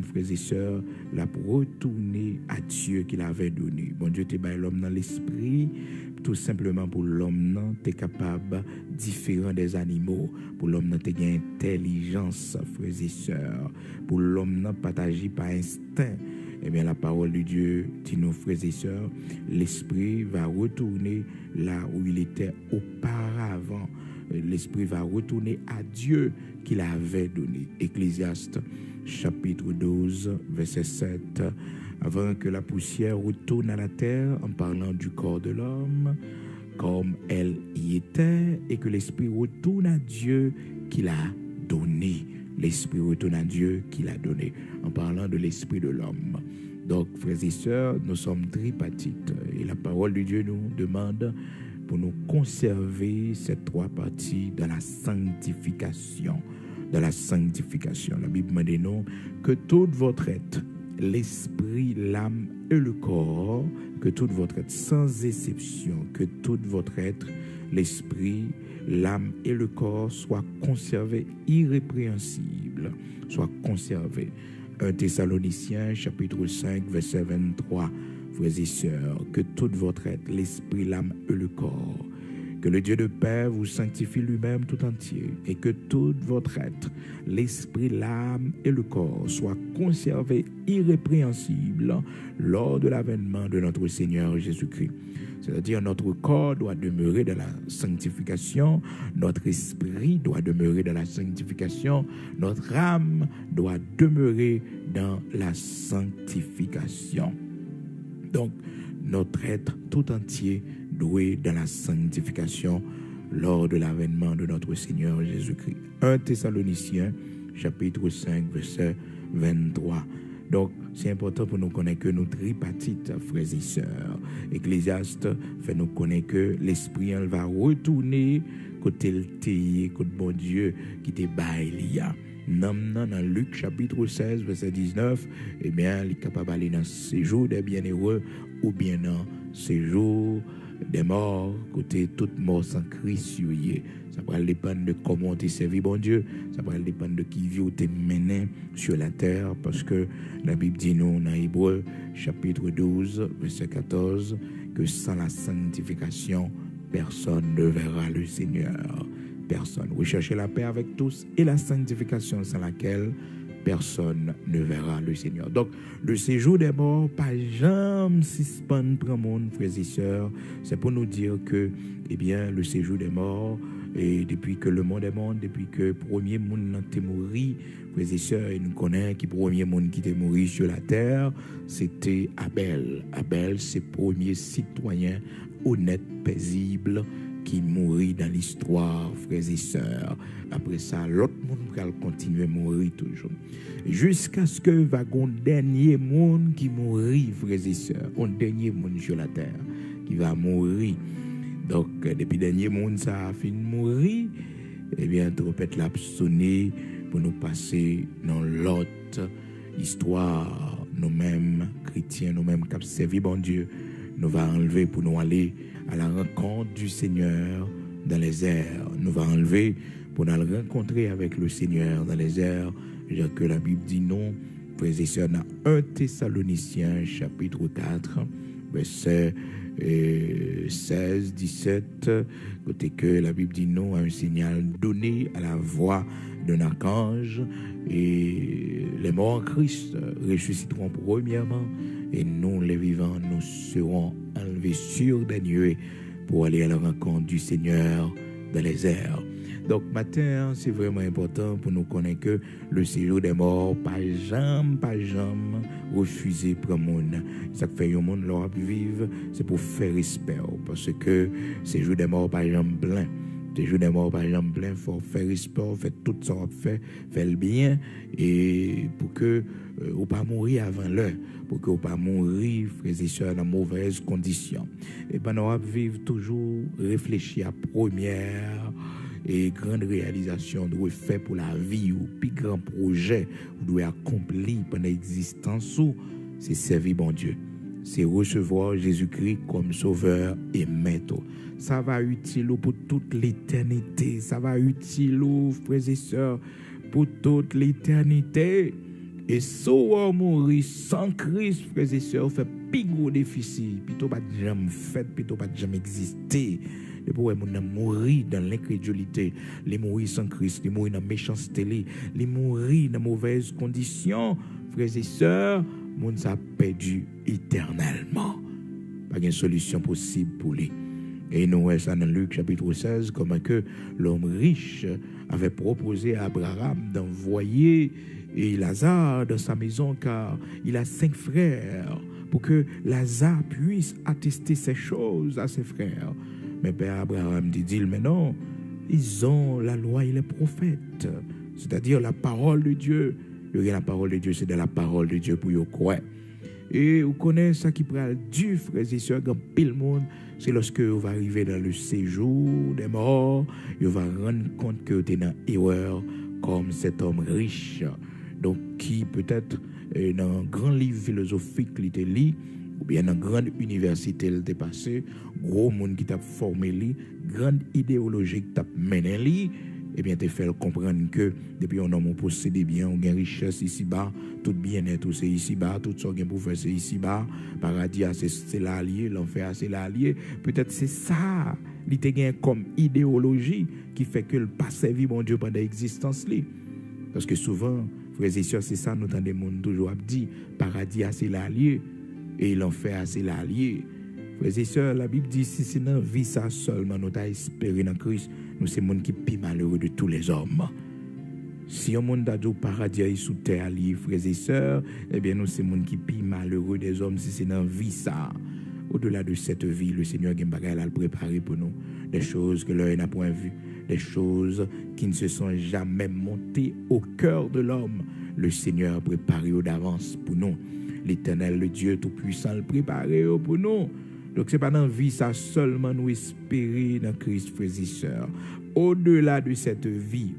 frères et sœurs, l'a retourné à Dieu qu'il avait donné. Bon Dieu, t'es baillé l'homme dans l'esprit, tout simplement pour l'homme, non, t'es capable, différent des animaux. Pour l'homme, non, t'es gain intelligence, frères et sœurs. Pour l'homme, non, pas agir par instinct. Eh bien, la parole de Dieu dit, nos frères et sœurs, l'esprit va retourner là où il était auparavant. L'esprit va retourner à Dieu qu'il avait donné. Ecclésiaste chapitre 12, verset 7. Avant que la poussière retourne à la terre, en parlant du corps de l'homme, comme elle y était, et que l'esprit retourne à Dieu qu'il a donné. L'esprit retourne à Dieu qu'il a donné, en parlant de l'esprit de l'homme. Donc, frères et sœurs, nous sommes tripartites. Et la parole de Dieu nous demande pour nous conserver ces trois parties dans la sanctification. Dans la sanctification. La Bible me dit non, que tout votre être, l'esprit, l'âme et le corps, que tout votre être, sans exception, que tout votre être, l'esprit, l'âme et le corps soient conservés irrépréhensibles, soient conservés. 1 Thessaloniciens, chapitre 5, verset 23. Frères et sœurs, que tout votre être, l'esprit, l'âme et le corps, que le Dieu de paix vous sanctifie lui-même tout entier, et que tout votre être, l'esprit, l'âme et le corps soient conservés irrépréhensibles lors de l'avènement de notre Seigneur Jésus-Christ. C'est-à-dire notre corps doit demeurer dans la sanctification, notre esprit doit demeurer dans la sanctification, notre âme doit demeurer dans la sanctification. Donc, notre être tout entier doué dans la sanctification lors de l'avènement de notre Seigneur Jésus-Christ. 1 Thessaloniciens, chapitre 5, verset 23. Donc, c'est important pour nous connaître que nous tripartites, frères et sœurs. Ecclésiaste fait nous connaître que l'esprit va retourner côté le téye, côté bon Dieu qui te baille. Dans Luc chapitre 16, verset 19, eh bien, il est capable d'aller dans ce séjour des bienheureux ou bien dans ce séjour des morts, côté toute mort sans Christ. Ça va dépendre de comment tu servis bon Dieu, ça va dépendre de qui vit ou t'es mené sur la terre, parce que la Bible dit nous dans Hébreux chapitre 12, verset 14, que sans la sanctification, personne ne verra le Seigneur. Personne. Recherchez la paix avec tous et la sanctification sans laquelle personne ne verra le Seigneur. Donc, le séjour des morts, pas jamais suspend pour monde, frères et sœurs. C'est pour nous dire que, eh bien, le séjour des morts, et depuis que le monde est monde, depuis que le premier monde n'a mort, frères et sœurs, et nous connaissons que le premier monde qui est mort sur la terre, c'était Abel. Abel, c'est le premier citoyen honnête, paisible, qui mourit dans l'histoire, frères et sœurs. Après ça, l'autre monde va continuer à mourir toujours. Jusqu'à ce que va un dernier monde qui mourit, frères et sœurs. Un dernier monde sur la terre qui va mourir. Donc, depuis le dernier monde, ça a fini de mourir. Eh bien, trompette l'a sonné pour nous passer dans l'autre histoire. Nous-mêmes, chrétiens, nous-mêmes, qui avons servi bon Dieu, nous va enlever pour nous aller à la rencontre du Seigneur dans les airs. Nous va enlever pour nous rencontrer avec le Seigneur dans les airs. Genre que la Bible dit non, frères et sœurs, dans 1 Thessaloniciens, chapitre 4, verset 16, 17, côté que la Bible dit non à un signal donné à la voix d'un archange, et les morts en Christ ressusciteront premièrement, et nous les vivants, nous serons enlevés sur des nuées pour aller à la rencontre du Seigneur dans les airs. Donc, matin, c'est vraiment important pour nous connaître que le séjour des morts, pas jamais refusé pour le monde. Ça fait que le monde leur vivre, c'est pour faire respect. Parce que séjour des morts, pas jamais plein. Séjour des morts, pas jamais plein. Il faut faire respect, faire tout ça, faire le bien. Et pour que ou pas mourir avant l'heure. Pour que ou pas mourir, frères et sœurs, dans de mauvaises conditions. Et ben, on va vivre toujours, réfléchir à première et grande réalisation doit faire pour la vie ou plus grand projet doit accomplir pendant l'existence, c'est servir bon Dieu, c'est recevoir Jésus-Christ comme sauveur et maître. Ça va utile pour toute l'éternité, ça va utile, frères et sœurs, pour toute l'éternité. Et si on mourir sans Christ, frères et sœurs, fait plus gros déficit, plutôt pas jamais fait, plutôt pas jamais exister. Les pauvres mourir dans l'incrédulité, les mourir sans Christ, les mourir dans la méchanceté, les mourir dans mauvaises conditions, frères et sœurs, monde ça perdu éternellement. Pas de solution possible pour lui. Et nous voyons ça dans Luc chapitre 16, comment que l'homme riche avait proposé à Abraham d'envoyer Lazare dans sa maison, car il a 5 frères, pour que Lazare puisse attester ces choses à ses frères. Mais Père Abraham dit, mais non, ils ont la loi et les prophètes, c'est-à-dire la parole de Dieu. La parole de Dieu, c'est de la parole de Dieu pour y croire. Et vous connaissez ça qui prend du frères et sœurs, dans pile monde, c'est lorsque vous va arriver dans le séjour des morts, vous va rendre compte que vous êtes dans l'erreur comme cet homme riche. Donc, qui peut-être dans un grand livre philosophique qui était lu, ou bien dans une grande université qui était passé, gros monde qui t'a formé li, grande idéologie qui t'a mené li, et bien te fait comprendre que depuis on a possédé bien, on a richesse ici-bas, tout bien-être c'est ici-bas, tout ça qu'on pour faire c'est ici-bas, paradis c'est l'allié, l'enfer c'est l'allié. Peut-être c'est ça, il te gagne comme idéologie qui fait que le pas servi mon Dieu pendant l'existence li. Parce que souvent, frères et sœurs, c'est ça nous entendons monde toujours dit, paradis c'est l'allié et l'enfer c'est l'allié. Frères et sœurs, la Bible dit si c'est dans la vie ça seulement nous avons espéré dans Christ, nous c'est le monde qui est plus malheureux de tous les hommes. Si on monde a dit paradis sous terre, frères et sœurs, eh bien nous c'est le monde qui est plus malheureux des hommes si c'est dans la vie ça. Au-delà de cette vie, le Seigneur a préparé pour nous des choses que l'œil n'a point vues, des choses qui ne se sont jamais montées au cœur de l'homme. Le Seigneur a préparé d'avance pour nous. L'Éternel, le Dieu Tout-Puissant, le préparé pour nous. Donc, ce n'est pas dans la vie, ça seulement nous espérer dans Christ, frères et sœurs. Au-delà de cette vie,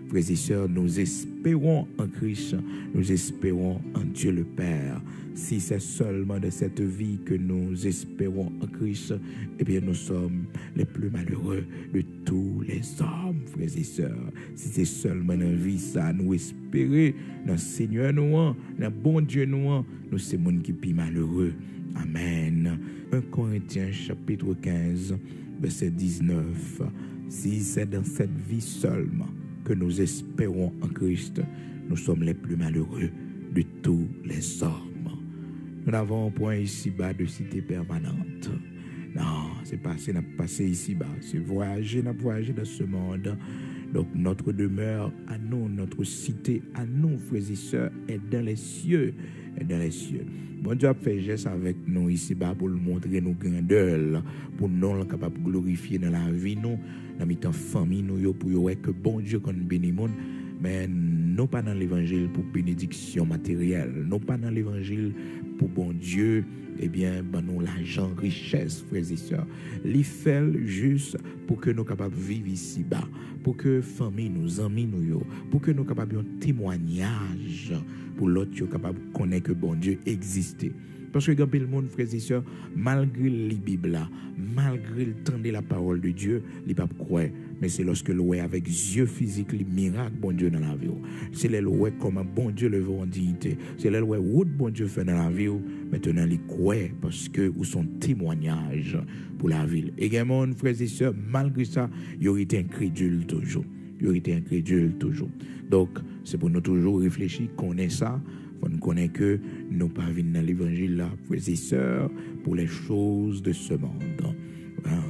frères et sœurs, nous espérons en Christ, nous espérons en Dieu le Père. Si c'est seulement de cette vie que nous espérons en Christ, eh bien nous sommes les plus malheureux de tous les hommes, frères et sœurs. Si c'est seulement dans la vie, ça nous espérer dans le Seigneur nous, dans le bon Dieu nous sommes les gens qui sont plus malheureux. Amen. 1 Corinthiens chapitre 15, verset 19. Si c'est dans cette vie seulement que nous espérons en Christ, nous sommes les plus malheureux de tous les hommes. Nous n'avons un point ici-bas de cité permanente. Non, c'est passé ici-bas. C'est voyager dans ce monde. Donc notre demeure à nous, notre cité à nous, frères et sœurs, est dans les cieux, est dans les cieux. Bon Dieu a fait geste avec nous ici-bas pour nous montrer nos grandeurs, pour nous capables de glorifier dans la vie, nous, dans notre famille, nous, pour que bon Dieu qu'on bénisse monde, mais non pas dans l'évangile pour bénédiction matérielle, non pas dans l'évangile pour bon Dieu, eh bien, ben nous l'argent, richesse, frères et sœurs. L'y fait juste pour que nous capables de vivre ici-bas, pour que famille, nos amis, nous, pour que nous capables de témoignage, pour l'autre, capable de connaître que bon Dieu existait. Parce que quand le monde, frères et sœurs, malgré les Bibles, malgré le temps de la parole de Dieu, les papes croient. Mais c'est lorsque le voit avec yeux physiques, les miracles, bon Dieu dans la vie. C'est le voit comment bon Dieu le veut en dignité. C'est le voit où bon Dieu fait dans la vie. Maintenant, les croient parce que où sont témoignages pour la ville. Également, frères et sœurs, malgré ça, ils ont été incrédules toujours. Ils ont été incrédules toujours. Donc, c'est pour nous toujours réfléchir, connaître ça. On connaît que nous ne pas venir dans l'évangile là, frères et sœurs, pour les choses de ce monde.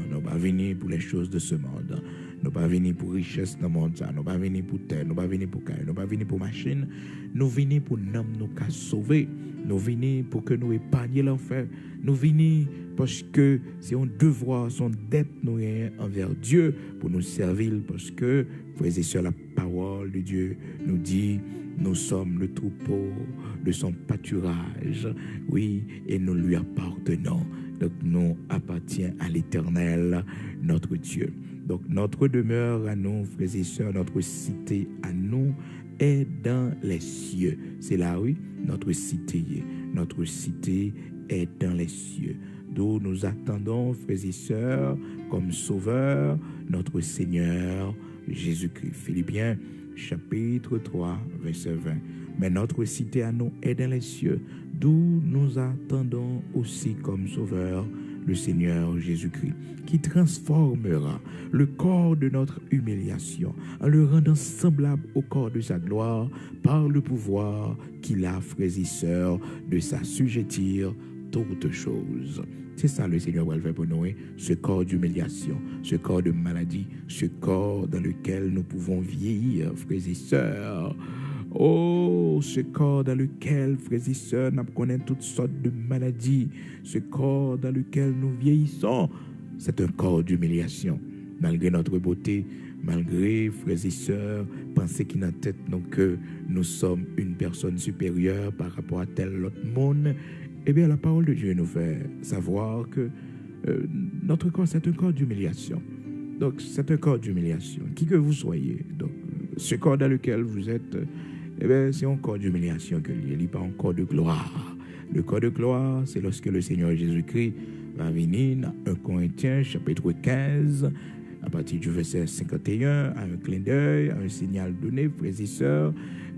Nous ne pas venir pour les choses de ce monde. Nous ne pas venir pour richesse dans le monde. Nous ne pas venir pour terre, nous ne pas venir pour caille, nous ne pas venir pour machine. Nous venons pour nous sauver. Nous venons pour que nous épargnions l'enfer. Nous venons parce que c'est un devoir, son dette nous envers Dieu pour nous servir. Parce que, frères et sœurs, la parole de Dieu nous dit, nous sommes le troupeau de son pâturage, oui, et nous lui appartenons. Donc, nous appartenons à l'Éternel, notre Dieu. Donc, notre demeure à nous, frères et sœurs, notre cité à nous est dans les cieux. C'est là, oui, notre cité. Notre cité est dans les cieux. D'où nous attendons, frères et sœurs, comme sauveur, notre Seigneur Jésus-Christ. Philippiens, chapitre 3, verset 20. Mais notre cité à nous est dans les cieux, d'où nous attendons aussi comme sauveur le Seigneur Jésus-Christ, qui transformera le corps de notre humiliation en le rendant semblable au corps de sa gloire par le pouvoir qu'il a, frères et sœurs, de s'assujettir toutes choses. C'est ça le Seigneur va le faire pour nous, ce corps d'humiliation, ce corps de maladie, ce corps dans lequel nous pouvons vieillir, frères et sœurs. Oh, ce corps dans lequel, frères et sœurs, nous connaissons toutes sortes de maladies, ce corps dans lequel nous vieillissons, c'est un corps d'humiliation. Malgré notre beauté, malgré, frères et sœurs, penser qu'il a tête non que nous sommes une personne supérieure par rapport à tel autre monde, eh bien, la parole de Dieu nous fait savoir que notre corps, c'est un corps d'humiliation. Donc, c'est un corps d'humiliation. Qui que vous soyez, donc, ce corps dans lequel vous êtes, eh bien, c'est un corps d'humiliation que il n'est pas un corps de gloire. Le corps de gloire, c'est lorsque le Seigneur Jésus-Christ va venir dans 1 Corinthiens, chapitre 15, à partir du verset 51, à un clin d'œil, à un signal donné, frères et sœurs,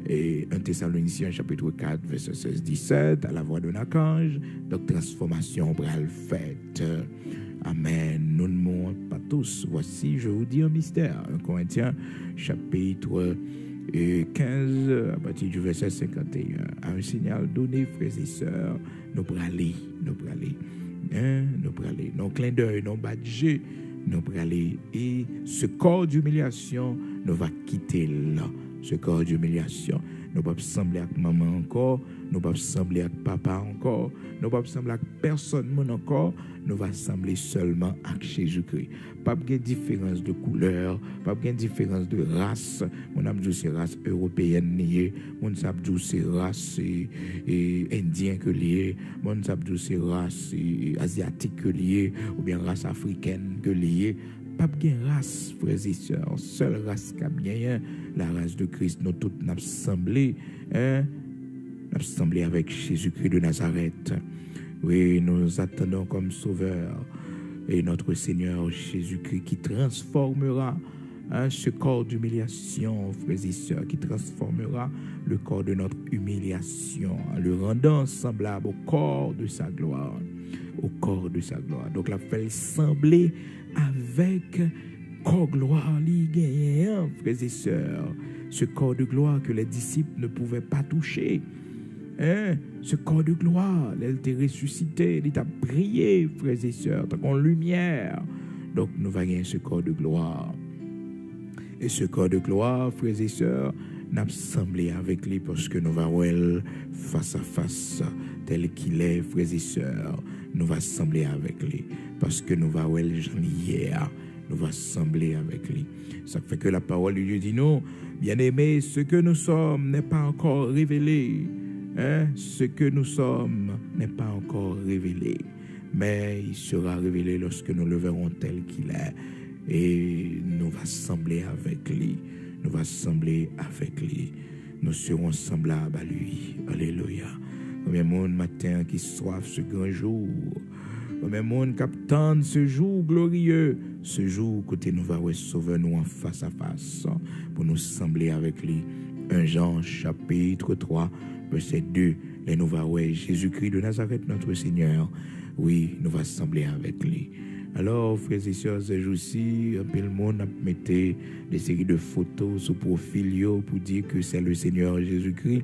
et 1 Thessaloniciens chapitre 4 verset 16-17 à la voix d'un archange. Donc transformation bral faite. Amen. Nous ne mourrons pas tous. Voici, je vous dis un mystère. 1 Corinthiens chapitre 15 à partir du verset 51. À un signal donné, frères et sœurs, nous bralés, nous bralés. Nous bralés. Non clin d'œil, non badgé, nous bralés. Et ce corps d'humiliation nous va quitter là. Ce corps d'humiliation. Nous ne pouvons pas sembler avec maman encore, nous ne pouvons pas sembler avec papa encore, nous ne pouvons pas sembler avec personne encore, nous allons sembler seulement avec Jésus-Christ. Pas de différence de couleur, pas de différence de race. Mon âme dit c'est race européenne liée, mon âme dit c'est race indienne que liée, mon âme dit c'est race asiatique que liée, ou bien race africaine que liée. Pas de race, frères et sœurs, seule race qui a bien, la race de Christ, nous tous nous assemblés, avec Jésus-Christ de Nazareth. Oui, nous attendons comme sauveur et notre Seigneur Jésus-Christ qui transformera ce corps d'humiliation, frères et sœurs, qui transformera le corps de notre humiliation, en le rendant semblable au corps de sa gloire. Au corps de sa gloire. Donc, la fait sembler avec corps gloire, frères et sœurs. Ce corps de gloire que les disciples ne pouvaient pas toucher. Ce corps de gloire, il était ressuscité, il a brillé, frères et sœurs, en lumière. Donc, nous voyons ce corps de gloire. Et ce corps de gloire, frères et sœurs, n'a semblé avec lui parce que nous allons face à face, tel qu'il est, frères et sœurs, nous va sembler avec lui. Parce que nous allons hier, nous va sembler avec lui. Ça fait que la parole de Dieu dit non, bien-aimés, ce que nous sommes n'est pas encore révélé. Hein? Ce que nous sommes n'est pas encore révélé. Mais il sera révélé lorsque nous le verrons tel qu'il est. Et nous va sembler avec lui. Nous va sembler avec lui. Nous serons semblables à lui. Alléluia. Combien de monde matin qui soif ce grand jour. Combien de monde qui attend ce jour glorieux. Ce jour côté nous va sauver nous en face à face. Pour nous sembler avec lui. 1 Jean chapitre 3 verset 2. Et nous va Jésus-Christ de Nazareth notre Seigneur. Oui, nous va sembler avec lui. Alors, frères et sœurs, ce jour-ci, un peu le monde a mis des séries de photos sur profil pour dire que c'est le Seigneur Jésus-Christ.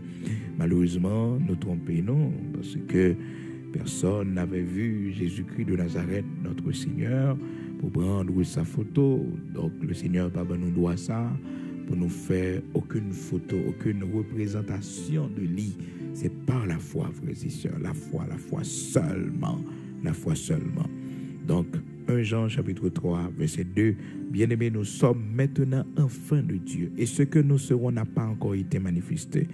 Malheureusement, nous trompons, non, parce que personne n'avait vu Jésus-Christ de Nazareth, notre Seigneur, pour prendre sa photo. Donc, le Seigneur pas nous doit ça pour nous faire aucune photo, aucune représentation de lui. C'est par la foi, frères et sœurs, la foi seulement, la foi seulement. Donc, 1 Jean chapitre 3, verset 2, bien-aimés, nous sommes maintenant enfants de Dieu, et ce que nous serons n'a pas encore été manifesté.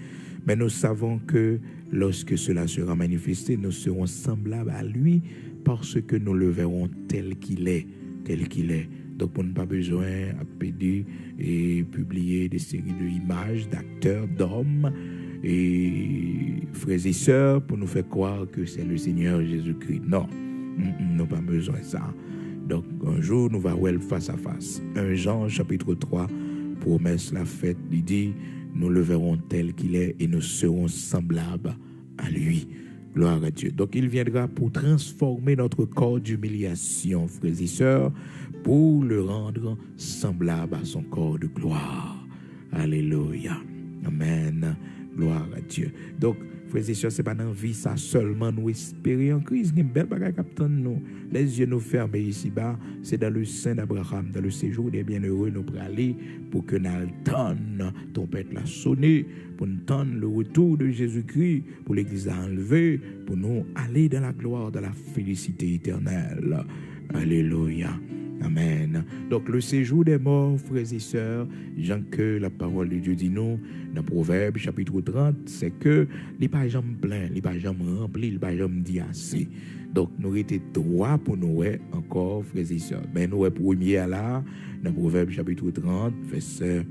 Mais nous savons que lorsque cela sera manifesté, nous serons semblables à lui, parce que nous le verrons tel qu'il est, tel qu'il est. Donc, on n'a pas besoin de pédir et publier des séries d'images, d'acteurs, d'hommes, et frères et sœurs, pour nous faire croire que c'est le Seigneur Jésus-Christ. Non, nous n'avons pas besoin de ça. Donc, un jour, nous allons face à face. 1 Jean, chapitre 3, promesse la fête, il dit, nous le verrons tel qu'il est et nous serons semblables à lui. Gloire à Dieu. Donc, il viendra pour transformer notre corps d'humiliation, frères et sœurs, pour le rendre semblable à son corps de gloire. Alléluia. Amen. Gloire à Dieu. Donc, frères et sœurs, ce n'est pas dans la vie, ça seulement nous espérer en Christ. Il y a une belle bagarre qui nous. Les yeux nous fermés ici-bas, c'est dans le sein d'Abraham, dans le séjour des bienheureux, nous pour aller pour que nous attendons trompette la sonner, pour nous attendre le retour de Jésus-Christ, pour l'Église à enlever, pour nous aller dans la gloire, dans la félicité éternelle. Alléluia. Amen. Donc, le séjour des morts, frères et sœurs, Jean que la parole de Dieu dit nous, dans Proverbe, chapitre 30, c'est que les pas jamais plein, les pas jamais rempli, les pas jamais dit assez. Donc, nous étions droits pour nous encore, frères et sœurs. Mais nous premier là, dans Proverbe, chapitre 30, verset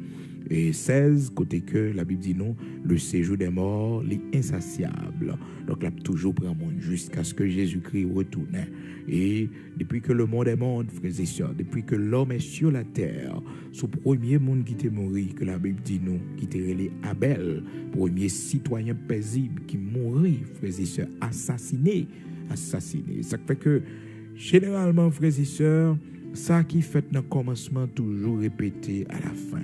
16, côté que la Bible dit nous, le séjour des morts, est insatiable. Donc, là, toujours prend monde jusqu'à ce que Jésus-Christ retourne. Et depuis que le monde est monde, frères et sœurs, depuis que l'homme est sur la terre, ce premier monde qui était mort, que la Bible dit nous, qui était relé Abel, premier citoyen paisible qui mourit, frères et sœurs, assassiné. Ça fait que, généralement, frères et sœurs, ça qui fait dans le commencement toujours répété à la fin.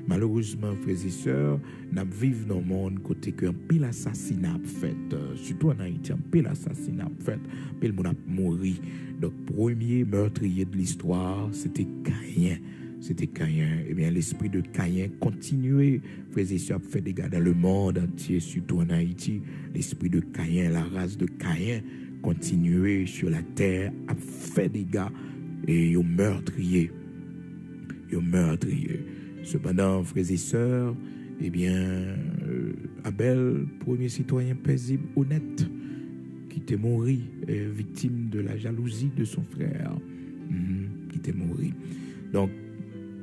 Malheureusement, frères et sœurs, nous vivons dans le monde côté qu'un pile assassinat fait, surtout en Haïti, un pile assassinat fait, pile monde a mouru. Donc, premier meurtrier de l'histoire, c'était Caïn. C'était Caïn. Eh bien, l'esprit de Caïn continuait, frères et sœurs, fait des dégâts dans le monde entier, surtout en Haïti. L'esprit de Caïn, la race de Caïn, continuait sur la terre, a fait des dégâts et ils ont meurtrier. Cependant, frères et sœurs, eh bien, Abel, premier citoyen paisible, honnête, qui était mort, victime de la jalousie de son frère, qui était mort. Donc,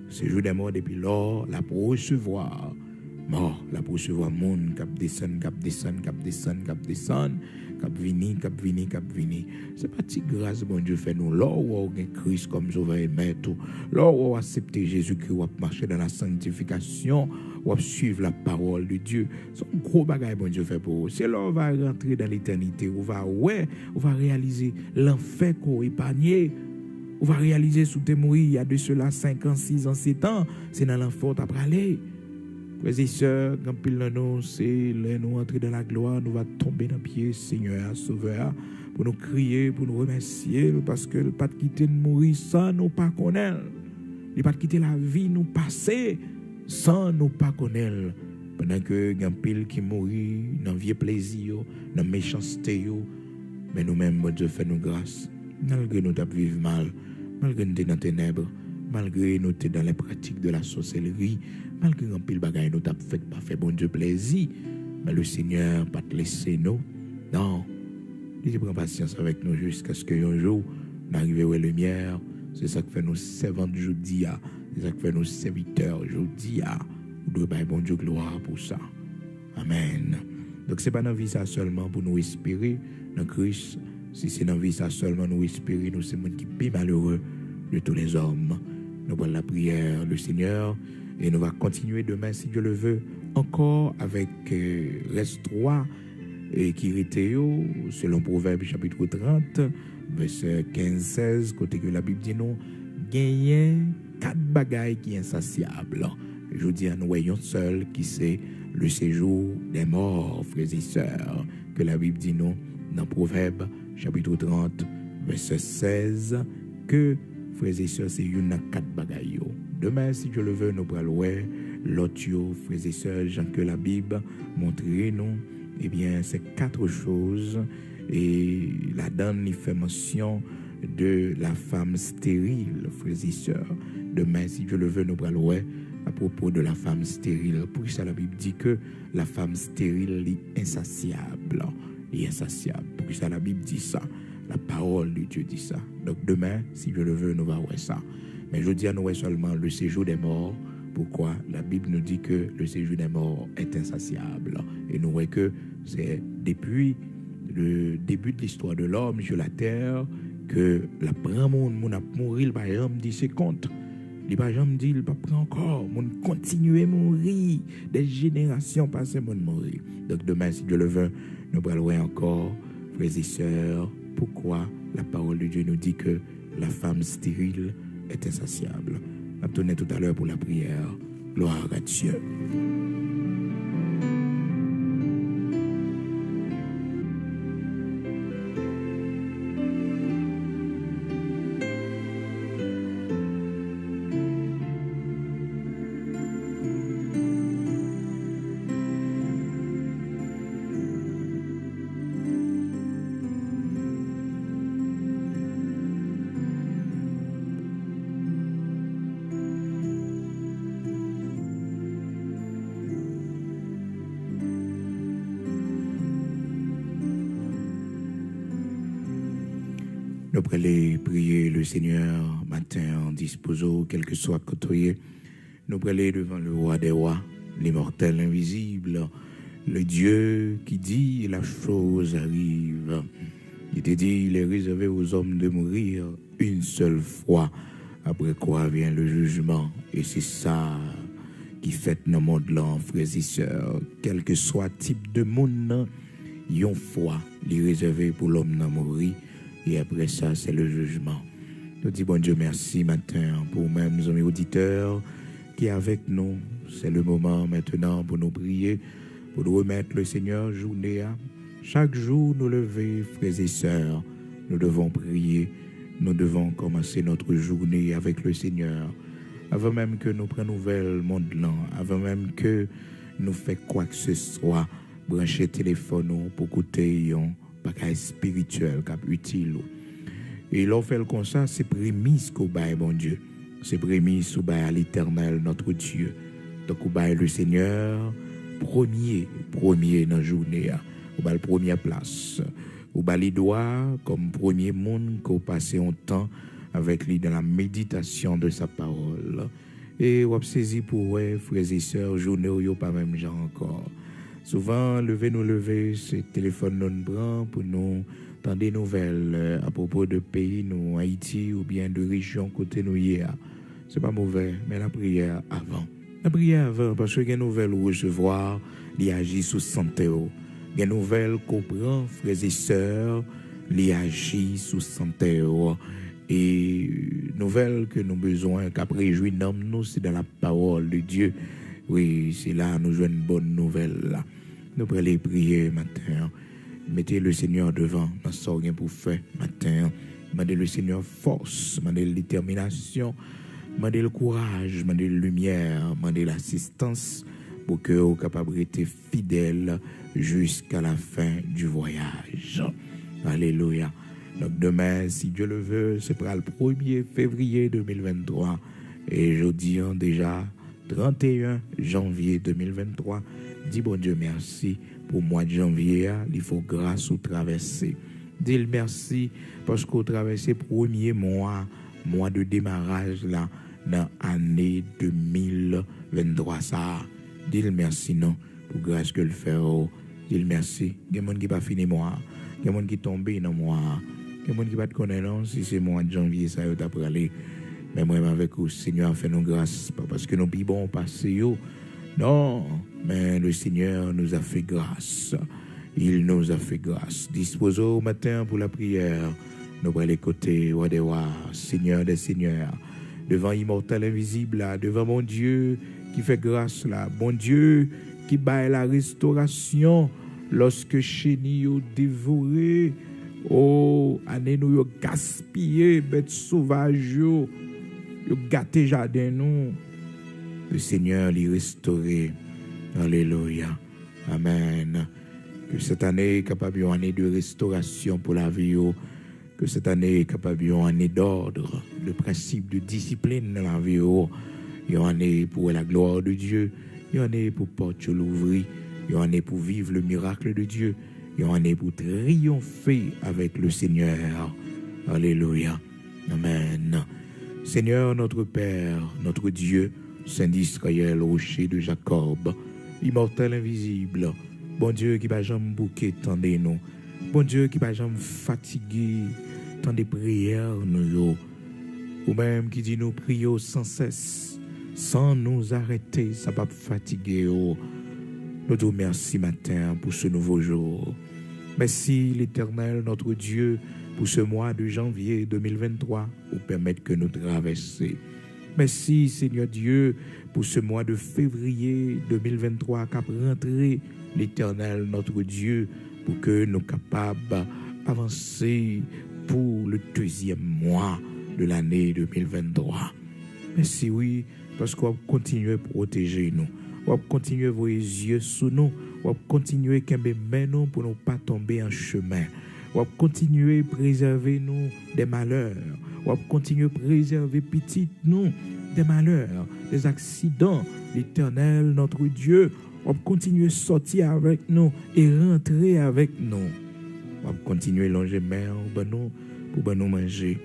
ce jour des morts, depuis lors, la pour recevoir mort, la pour recevoir monde, cap descend, cap vini. C'est pas si grâce, bon Dieu, fait nous. Lors où on a Christ comme sauveur et maître, lors où on a accepté Jésus-Christ, on a marché dans la sanctification, on a suivre la parole de Dieu. C'est un gros bagage, bon Dieu, fait pour vous. C'est là où on va rentrer dans l'éternité, on va réaliser l'enfer qu'on a épargné. On va réaliser sous tes mourir, il y a de cela 5 ans, 6 ans, 7 ans, c'est dans l'enfer après aller. Frères et sœurs, quand pile nous, c'est là nous entrer dans la gloire, nous va tomber dans pied Seigneur, Sauveur, pour nous crier, pour nous remercier, parce que le pas de quitter de mourir sans nous pas connaître. Il pas de quitter la vie, nous passer sans nous pas connaître, pendant que il y a pile qui mourit dans vieux plaisir, dans méchanceté, mais nous-mêmes, bon Dieu, fait nous grâce. Malgré nous t'as vivre mal, malgré nous t'es dans les ténèbres, malgré nous t'es dans les pratiques de la sorcellerie, malgré un pile bagaille nous t'as fait pas fait bon Dieu plaisir, mais le Seigneur pas te laisser nous. Non, il prend patience avec nous jusqu'à ce qu'un jour nous arrivions à la lumière. C'est ça que fait nos servants aujourd'hui, c'est ça que fait nos serviteurs aujourd'hui. Nous devons bon Dieu gloire pour ça. Amen. Donc c'est pas dans la vie ça seulement pour nous espérer dans Christ. Si c'est dans la vie ça seulement nous espérer, nous c'est le monde qui est plus malheureux de tous les hommes. Nous prenons la prière du Seigneur et nous allons continuer demain si Dieu le veut encore avec reste 3 et qui était selon Proverbe chapitre 30 verset 15-16 côté que la Bible dit nous gagner 4 bagailles qui sont insatiables. Je dis à nous voyons seul qui c'est le séjour des morts, frères et sœurs, que la Bible dit nous dans Proverbe chapitre 30 verset 16 que frères et sœurs c'est une 4 bagailles. Demain si Dieu le veut nous pourrons l'autre frères et sœurs Jean que la Bible montre nous eh bien c'est 4 choses et la donne il fait mention de la femme stérile frères et sœurs. Demain si Dieu le veut nous pourrons à propos de la femme stérile. Pour ça, la Bible dit que la femme stérile est insatiable. Elle est insatiable. Pour ça, la Bible dit ça. La parole de Dieu dit ça. Donc demain, si Dieu le veut, nous allons voir ça. Mais je dis à nous seulement le séjour des morts. Pourquoi? La Bible nous dit que le séjour des morts est insatiable. Et nous voyons que c'est depuis le début de l'histoire de l'homme sur la terre que la première monde a mouru, par exemple, dit c'est compte. Les gens me disent, il ne pas prendre encore, mon continuer à mourir, des générations passées, mon mourir. Donc demain, si Dieu le veut, nous parlerons encore, frères et sœurs, pourquoi la parole de Dieu nous dit que la femme stérile est insatiable. On va tourner tout à l'heure pour la prière. Gloire à Dieu. Nous allons prier le Seigneur matin en disposant, quel que soit côté. Nous allons aller devant le roi des rois, l'immortel invisible, le Dieu qui dit la chose arrive. Il te dit, il est réservé aux hommes de mourir une seule fois, après quoi vient le jugement. Et c'est ça qui fait dans le monde là, frères et sœurs, quel que soit type de monde, yon foi, il est réservé pour l'homme de mourir. Et après ça, c'est le jugement. Nous disons, bon Dieu, merci matin pour même nos amis auditeurs qui est avec nous. C'est le moment maintenant pour nous prier, pour nous remettre le Seigneur journée. Chaque jour, nous lever, frères et sœurs, nous devons prier. Nous devons commencer notre journée avec le Seigneur. Avant même que nous prenions nouvelle monde là, avant même que nous fassions quoi que ce soit, brancher téléphone pour écouter un bagage spirituel cap utile. Et l'on fait comme ça, c'est prémisse qu'au bail bon Dieu. C'est prémisse au bail à l'Éternel notre Dieu. Donc au bail le Seigneur premier dans la journée, au bail première place. Au bail les doigts comme premier monde qu'on passe un temps avec lui dans la méditation de sa parole. Et on saisi pour frères et sœurs, journée où yo pas même genre encore. Souvent, lever, c'est téléphone non prend pour nous entendre des nouvelles à propos de pays, nous, Haïti, ou bien de région côté nous hier. C'est pas mauvais, mais la prière avant. La prière avant, parce que les nouvelles recevoir, les agit sous santé. Les nouvelles qu'on prend, frères et sœurs, les agit sous santé. Et nouvelles que nous avons besoin, qu'après réjouir nous, c'est dans la parole de Dieu. Oui, c'est là nous jouons une bonne nouvelle. Là. Nous pourrons les prier matin. Mettez le Seigneur devant, nous sommes rien pour faire matin. Demandez le Seigneur force, demandez détermination. Mandez le courage, mandez la lumière, mandez l'assistance pour que vous capable d'être fidèle jusqu'à la fin du voyage. Alléluia. Donc demain, si Dieu le veut, c'est pour le 1er février 2023 et jeudi déjà 31 janvier 2023. Dis bon Dieu merci pour le mois de janvier, il faut grâce ou traverser. Dis merci parce qu'on traverse le premier mois de démarrage là dans l'année 2023 ça. Dis merci non pour grâce que le fait. Dis merci. Il y a des gens qui pas fini moi, il y a des gens qui tombé dans moi, il y a des gens qui pas te connaissent non si c'est mois de janvier ça yo t'a parlé. Mais moi avec vous Seigneur fait nous grâce pas parce que nous bon passé yo. Non, mais le Seigneur nous a fait grâce. Il nous a fait grâce. Disposons au matin pour la prière. Nous allons les côtés, Seigneur des Seigneurs, devant immortel invisible, là, devant mon Dieu qui fait grâce là, bon Dieu qui baille la restauration lorsque chenille ou dévoré, oh, année nous yo gaspillé, bête sauvage yo gâté jardin nous. Le Seigneur l'y restaurer. Alléluia. Amen. Que cette année est capable d'une année de restauration pour la vie. Que cette année est capable d'une année d'ordre, le principe de discipline dans la vie. Une année pour la gloire de Dieu. Une année pour porter l'ouvrir. Une année pour vivre le miracle de Dieu. Une année pour triompher avec le Seigneur. Alléluia. Amen. Seigneur notre Père, notre Dieu, Saint d'Israël, rocher de Jacob, immortel invisible, bon Dieu qui va jamais bouquer, tendez-nous. Bon Dieu qui va jamais fatiguer, tant des prières nous. Ou même qui dit nous prions sans cesse, sans nous arrêter, ça va fatiguer. Nous te remercions matin pour ce nouveau jour. Merci l'Éternel, notre Dieu, pour ce mois de janvier 2023, pour permettre que nous traversions. Merci Seigneur Dieu pour ce mois de février 2023 qu'a rentré l'Éternel notre Dieu pour que nous capables d'avancer pour le deuxième mois de l'année 2023. Merci oui parce qu'on va continuer à protéger nous, on va continuer à voir les yeux sous nous, on va continuer à mettre nous pour ne pas tomber en chemin. On va continuer à préserver nous des malheurs. On va continuer à préserver petit nous des malheurs, des accidents. L'Éternel, notre Dieu, on va continuer à sortir avec nous et rentrer avec nous. On va continuer à longer mer pour nous manger,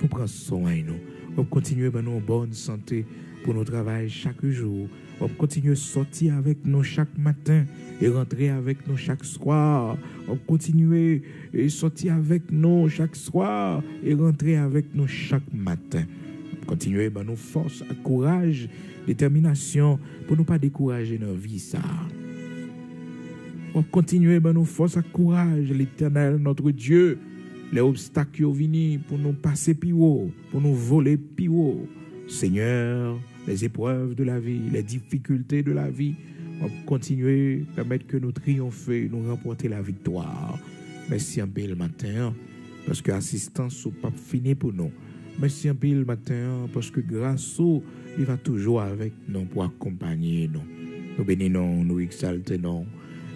pour prendre soin de nous. On va continuer à nous en bonne santé pour nos travail chaque jour. On va continuer à sortir avec nous chaque matin et rentrer avec nous chaque soir. On va continuer à sortir avec nous chaque soir et rentrer avec nous chaque matin. On va continuer à nous force, à courage, détermination pour ne pas décourager nos vies. Ça. On va continuer à nous force, à courage, l'Éternel, notre Dieu. Les obstacles qui viennent pour nous passer plus haut, pour nous voler plus haut. Seigneur, les épreuves de la vie, les difficultés de la vie, on va continuer à permettre que nous triomphions, nous remporter la victoire. Merci un peu le matin, parce que l'assistance n'est pas finie pour nous. Merci un peu le matin, parce que grâce au, il va toujours avec nous pour accompagner nous. Nous bénissons, nous exaltons,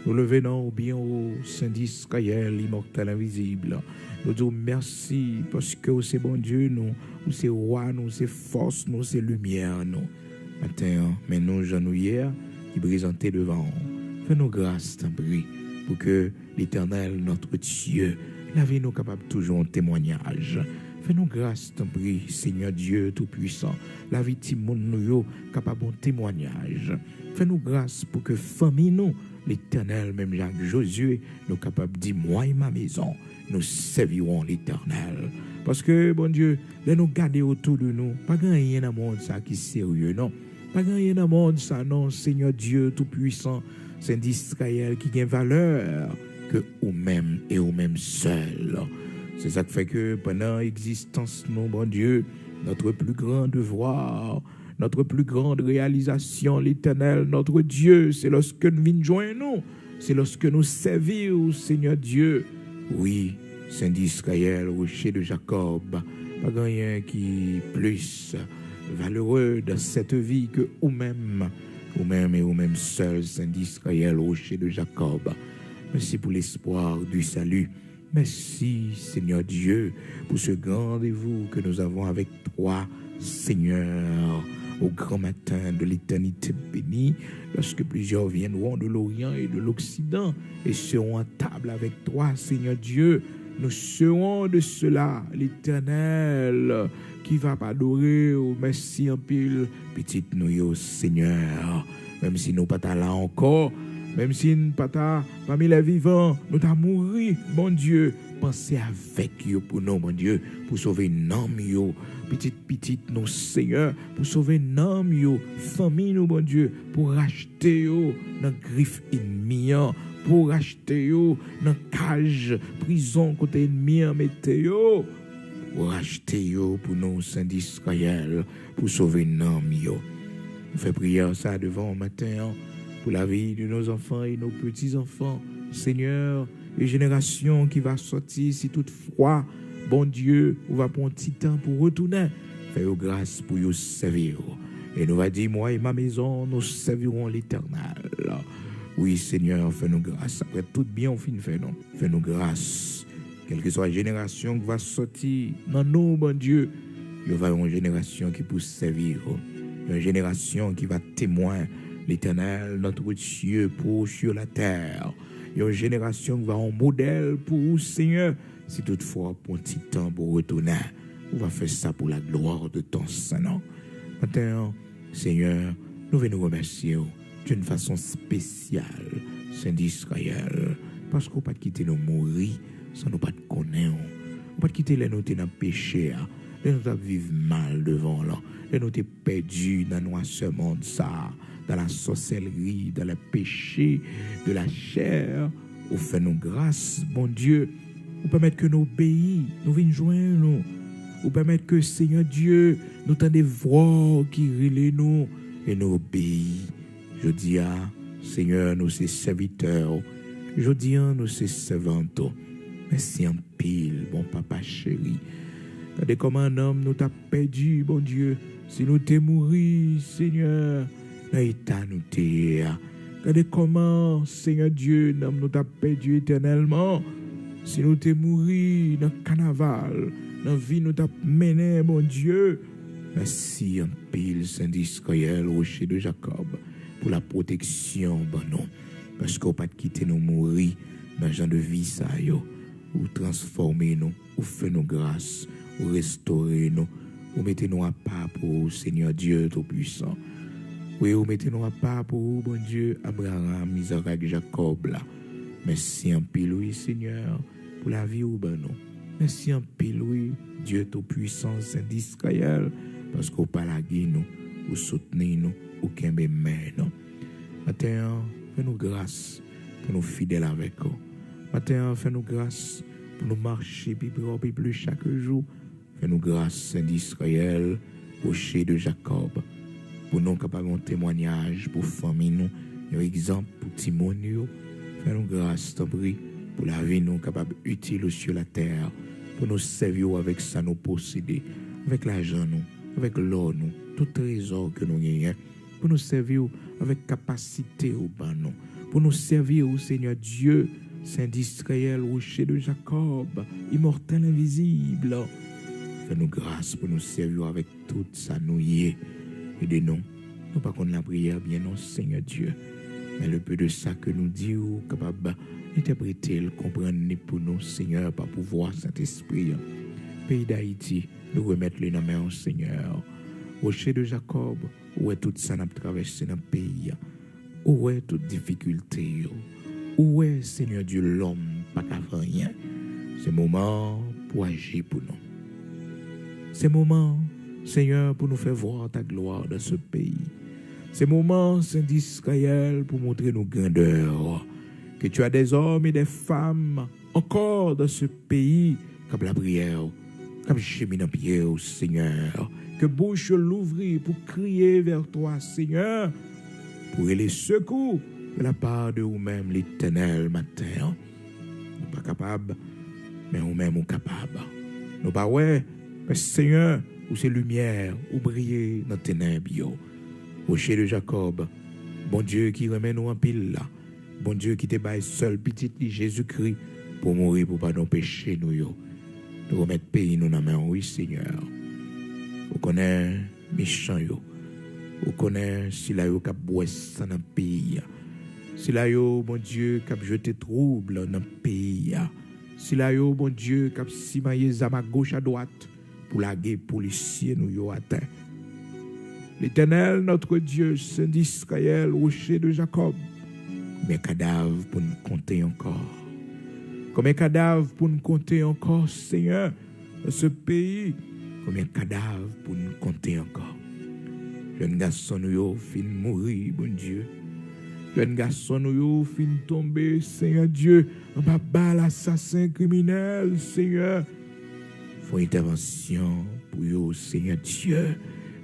nous levons bien au Saint d'Israël, immortel invisible. Nous disons merci parce que c'est bon Dieu, nous, c'est roi, nous, c'est force, nous, c'est lumière, nous. Matin, mais nous, nous hier, qui présentait devant. Fais-nous grâce, t'en prie, pour que l'Éternel, notre Dieu, la vie nous capable toujours en témoignage. Fais-nous grâce, t'en prie, Seigneur Dieu Tout-Puissant, la vie de nous capable en témoignage. Fais-nous grâce pour que famille nous, l'Éternel, même Jacques Josué, nous capables de dire, moi et ma maison, nous servirons l'Éternel. Parce que, bon Dieu, là nous garder autour de nous, pas rien dans le monde ça qui est sérieux, non. Pas rien dans le monde ça, non, Seigneur Dieu Tout-Puissant, Saint d'Israël, qui a valeur que vous-même et vous-même seul. C'est ça qui fait que pendant l'existence, nous, bon Dieu, notre plus grand devoir, notre plus grande réalisation, l'Éternel, notre Dieu, c'est lorsque nous venons joindre nous, c'est lorsque nous servons, Seigneur Dieu. Oui, Saint d'Israël, rocher de Jacob, pas rien qui plus valeureux dans cette vie que vous-même et vous-même seuls, Saint d'Israël, rocher de Jacob. Merci pour l'espoir du salut. Merci, Seigneur Dieu, pour ce grand rendez-vous que nous avons avec toi, Seigneur, au grand matin de l'éternité bénie, lorsque plusieurs viendront de l'Orient et de l'Occident et seront à table avec toi, Seigneur Dieu. Nous serons de cela, l'Éternel, qui va adorer au merci en pile, petite nous, Seigneur, même si nous pas là encore, même si nous pas parmi les vivants, nous t'as mouru, mon Dieu, pensez avec eux pour nous, mon Dieu, pour sauver nom yo, petite nous, Seigneur, pour sauver nom yo, famille nous, mon Dieu, pour racheter yo dans griffe ennemi, pour racheter yo dans cage prison côté ennemi mettez yo, pour racheter yo pour nous, Saint d'Israël, pour sauver nom yo. On fait prière ça devant matin pour la vie de nos enfants et nos petits-enfants. Seigneur, les générations qui va sortir, si toutefois, bon Dieu, on va prendre un petit temps pour retourner. Fais-nous grâce pour nous servir. Et nous va dire, moi et ma maison, nous servirons l'Éternel. Oui, Seigneur, fais-nous grâce. Après tout bien, on finit faire, non? Fais-nous grâce. Quelle que soit la génération qui va sortir, dans nous, bon Dieu, il y aura une génération qui peut servir. Une génération qui va témoigner l'Éternel, notre Dieu, pour sur la terre. Il y a une génération qui va en modèle pour vous, Seigneur. Si toutefois, pour un petit temps pour retourner, on va faire ça pour la gloire de ton Saint-Nom. Maintenant, Seigneur, nous venons remercier d'une façon spéciale, Saint d'Israël, parce qu'on ne peut pas quitter nous mourir sans nous pas te connaître. On ne peut pas quitter les nous dans le péché, les nous vivre mal devant là, les nous perdus dans ce monde ça. Dans la sorcellerie, dans le péché de la chair, ou fait-nous grâce, bon Dieu, ou permettre que nous obéissons, nous venons joindre nous, ou permettre que, Seigneur Dieu, nous tendons des voix qui relèvent nous, et nous obéissons. Je dis à Seigneur, nous sommes serviteurs, je dis à nous sommes servantes, merci en pile, bon papa chéri. Regardez comment un homme nous t'a perdu, bon Dieu, si nous t'es mouru, Seigneur, dans l'état nous t'es. Regardez comment, Seigneur Dieu, nous t'a perdu éternellement. Si nous t'es mouru dans le carnaval, dans la vie nous t'a mené, mon Dieu. Merci en pile, Saint d'Israël, rocher de Jacob, pour la protection, bon non. Parce qu'on pas quitter nous mourir dans le genre de vie, ça, yo. Ou transformer nous, ou faire nous grâce, ou restaurer nous, ou mettez nous à part pour Seigneur Dieu Tout-Puissant. Oui, vous mettez-nous à part pour vous, bon Dieu, Abraham, Isaac, Jacob, là. Merci en pile, oui, Seigneur, pour la vie au bon. Merci en pile, oui, Dieu Tout-Puissant, Saint d'Israël, parce qu'on parle à nous, vous soutenez nous, ou qu'un bémé, non. Maintenant, fais-nous grâce pour nous fidèles avec vous. Maintenant, fais-nous grâce pour nous marcher, puis plus chaque jour. Fais-nous grâce, Saint d'Israël, rocher de Jacob, pour nous capables de témoignage, pour famille nous, un exemple pour Timonio, fais-nous grâce, t'en prie, pour la vie nous capables utile sur la terre, pour nous servir avec ça nous posséder, avec l'argent nous, avec l'or nous, tout trésor que nous gagnons, pour nous servir avec capacité au bas nous, pour nous servir au Seigneur Dieu, Saint d'Israël, rocher de Jacob, immortel invisible. Fais-nous grâce pour nous servir avec tout ça nous y est. Aidez-nous, nous pas contre la prière, bien non, Seigneur Dieu, mais le peu de ça que nous disons, capable d'interpréter, comprendre pour nous, Seigneur, par pouvoir Saint-Esprit. Pays d'Haïti, nous remettre les mains au Seigneur. Rocher de Jacob, où est tout ça n'a traversé dans le pays, où est toute difficulté, où est, Seigneur Dieu, l'homme, pas qu'à rien. C'est moment pour agir pour nous. C'est moment, Seigneur, pour nous faire voir ta gloire dans ce pays. C'est moment, Saint d'Israël, pour montrer nos grandeurs. Que tu as des hommes et des femmes encore dans ce pays, comme la prière, comme chemin en pied, Seigneur. Que bouche l'ouvrir pour crier vers toi, Seigneur, pour les secours de la part de vous-même, l'Éternel, matin. Nous pas capables, mais nous-mêmes sommes capables. Nous pas ouais, mais Seigneur, ou c'est lumière, ou briller dans tes ténèbres, yo. Rocher de Jacob, bon Dieu qui remet nous en pile là. Bon Dieu qui te baille seul petit Jésus-Christ pour mourir pour pas nous pécher nous yo. Nous remettre pays nous dans main, oui Seigneur. Vous connaissez méchant yo. Vous connaissez si la yo cap boisse dans pays. Si la yo bon Dieu cap jeter trouble dans pays. Si la yo bon Dieu cap simayer à gauche à droite pour la guerre policier nous yo atteint. L'Éternel, notre Dieu, Saint d'Israël, rocher de Jacob. Combien de cadavres pour nous compter encore? Combien de cadavres pour nous compter encore, Seigneur, dans ce pays? Combien de cadavres pour nous compter encore? Jeune garçon, nous fin mourir, bon Dieu. Jeune garçon, nous fin tomber, Seigneur Dieu, en bas l'assassin criminel, Seigneur. Faut intervention pour vous, Seigneur Dieu.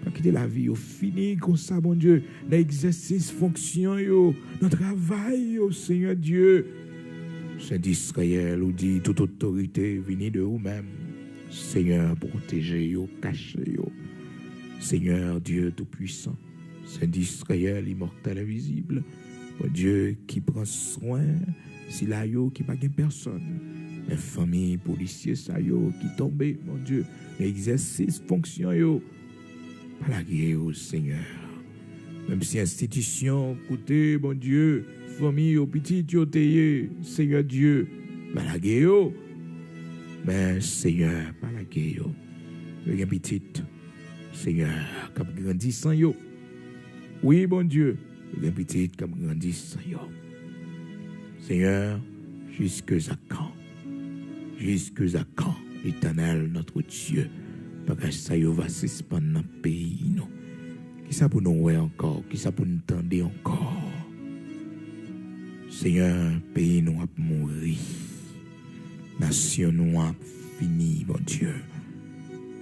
Pas quitter la vie, au fini comme ça, bon Dieu, l'exercice, fonction, yo, notre travail, yo, Seigneur Dieu. Saint d'Israël, ou dit toute autorité venue de vous-même. Seigneur, protégez, yo, cachez, yo. Seigneur Dieu Tout-Puissant, Saint d'Israël, immortel, invisible, bon Dieu qui prend soin, si la yo, qui pas personne. Les familles, policiers, ça yo, qui tombent, mon Dieu, l'exercice, fonction, yo. Pas la guerre, oh Seigneur. Même si institution, côté, bon Dieu, famille, au petit, yo teye, Seigneur Dieu, pas la guerre, mais Seigneur, pas la guerre, le petit, Seigneur, comme grandissant, yo. Oui, bon Dieu, le petit, comme grandissant, yo. Seigneur, jusque à quand? Jusque à quand, l'Éternel, notre Dieu? Parce que ça va se suspendre dans le pays. Non? Qui ça pour nous voir encore? Qui ça pour nous tendre encore? Seigneur, pays nous a mourir. Nation nous a fini, mon Dieu.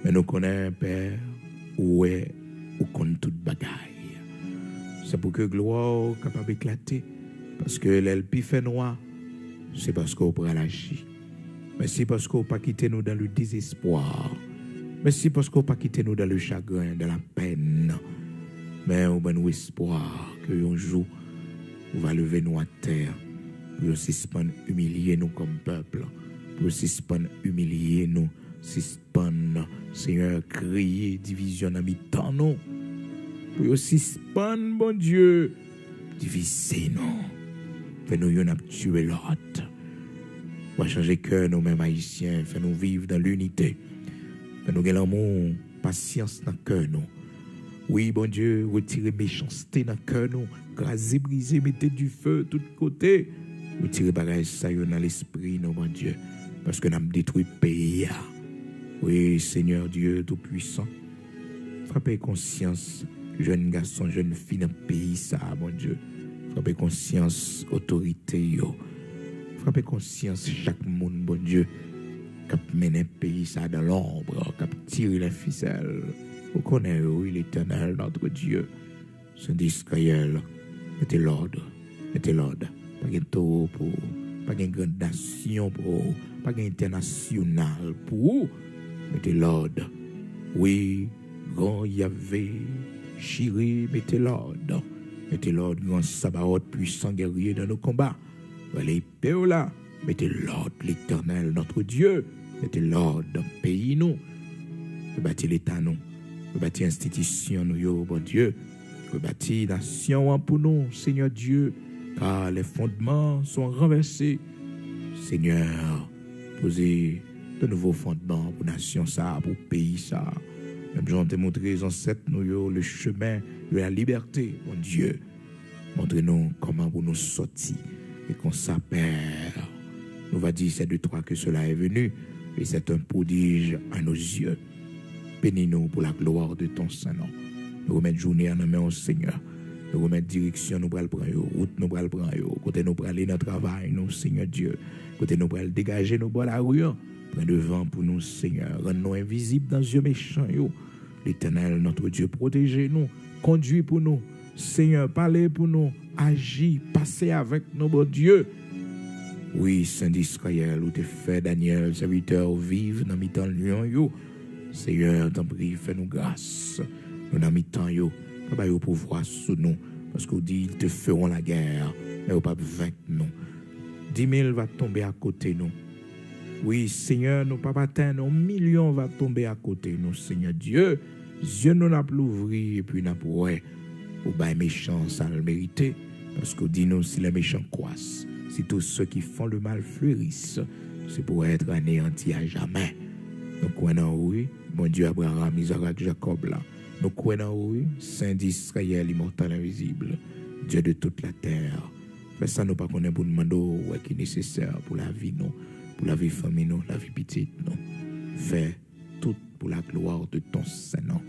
Mais nous connaissons, Père, où est, où compte toute bagaille. C'est pour que gloire capable d'éclater. Parce que l'elpi fait noir, c'est parce qu'on pourra lâcher. Mais c'est parce qu'on pas quitter nous dans le désespoir. Merci parce qu'on pas quitter nous dans le chagrin, dans la peine. Mais on a espoir que un jour, on va lever nous à terre. Pour suspendre, humilier nous comme peuple. Pour suspendre, humilier nous. Suspendre, Seigneur, crier, division dans mi-temps nous. Pour suspendre, bon Dieu, diviser nous. Fais-nous y en tuer l'autre. On va changer cœur nous-mêmes haïtiens. Fais-nous vivre dans l'unité. Nous avons l'amour, patience dans le cœur. Oui, bon Dieu, retirez méchanceté dans le cœur. Graser, briser, mettez du feu de tous côtés. Retirez bagage ça dans l'esprit, bon Dieu. Parce que nous avons détruit le pays. Oui, Seigneur Dieu Tout-Puissant. Frappez conscience, jeunes garçons, jeunes filles dans le pays, ça, bon Dieu. Frappez conscience, autorité. Frappez conscience, chaque monde, bon Dieu. Cap mener pays ça dans l'ombre, cap tirer les ficelles. Vous connaissez, oui, l'Éternel, notre Dieu. Saint d'Israël, mettez l'ordre, mettez l'ordre. Pas de taureau pour, pas de grande nation pour, pas d'international pour, mettez l'ordre. Oui, grand Yahvé, Chiri, mettez l'ordre. Mettez l'ordre, grand Sabaoth, puissant guerrier dans nos combats. Les épées là. Mettez l'ordre, l'Éternel, notre Dieu. Mettez l'ordre dans le pays, nous. Rebâtir l'État, nous. Rebâtir l'institution, nous, yo, bon Dieu. Rebâtir la nation pour nous, Seigneur Dieu. Car les fondements sont renversés. Seigneur, posez de nouveaux fondements pour la nation, ça, pour le pays, ça. Même Jean t'a montré aux ancêtres, nous, yo, le chemin de la liberté, mon Dieu. Montrez-nous comment vous nous sortir et qu'on s'appelle. Nous va dire, c'est de toi que cela est venu, et c'est un prodige à nos yeux. Bénis-nous pour la gloire de ton Saint-Nom. Nous remettons journée à nos mains au Seigneur. Nous remettons direction, nous prenons route, nous prenons côté nous prenons aller dans le travail, nous, Seigneur Dieu. Côté nous prenons dégager nos bois la rue. Prends devant pour nous, Seigneur. Rends-nous invisibles dans les yeux méchants. L'Éternel, notre Dieu, protégez-nous, conduis pour nous. Seigneur, parlez pour nous, agis, passez avec nous, bon Dieu. Oui, Saint d'Israël, où t'es fait Daniel, serviteur, vive dans mi-temps lion, yo. Seigneur, t'en prie, fais-nous grâce. Nous n'avons mis tant yo, pas yo pouvoir sous nous, parce qu'on dit ils te feront la guerre, mais au pas vaincre nous. 10 000 va tomber à côté nous. Oui, Seigneur, nous pas atteindre, 1 million va tomber à côté nous, Seigneur Dieu. Dieu nous n'a plus ouvert et puis n'a pas ouais. Ou bien méchant, ça le mérité. Parce qu'on dit nous, si les méchants croissent, si tous ceux qui font le mal fleurissent, c'est pour être anéantis à jamais. Nous croyons oui, mon Dieu Abraham, Isaac, Jacob là. Nous croyons oui, Saint d'Israël, immortel, invisible, Dieu de toute la terre. Fais ça, nous pas connaître pour nous demander ouais, qui est nécessaire pour la vie, nous, pour la vie famille, nous, la vie petite, nous. Fais tout pour la gloire de ton Saint-Nom.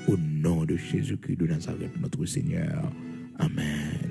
Au nom de Jésus-Christ de Nazareth, notre Seigneur. Amen.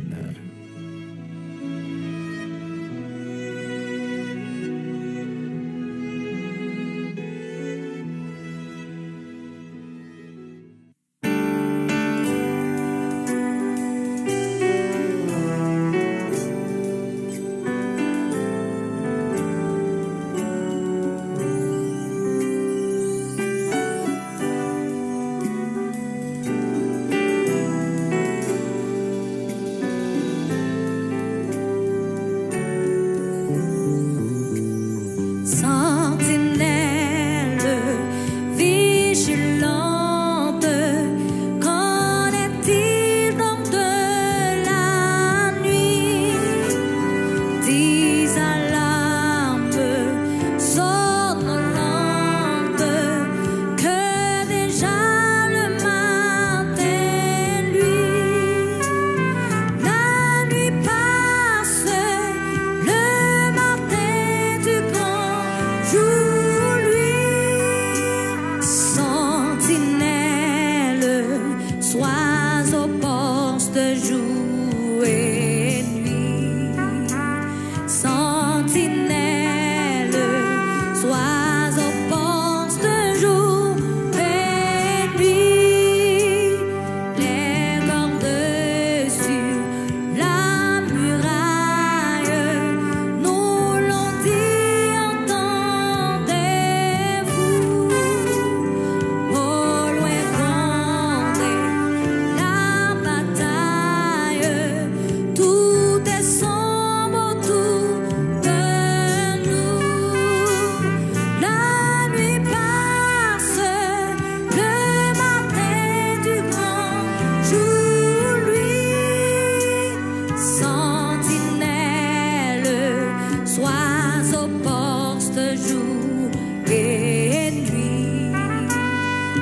Sois aux postes jour et nuit.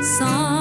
Sans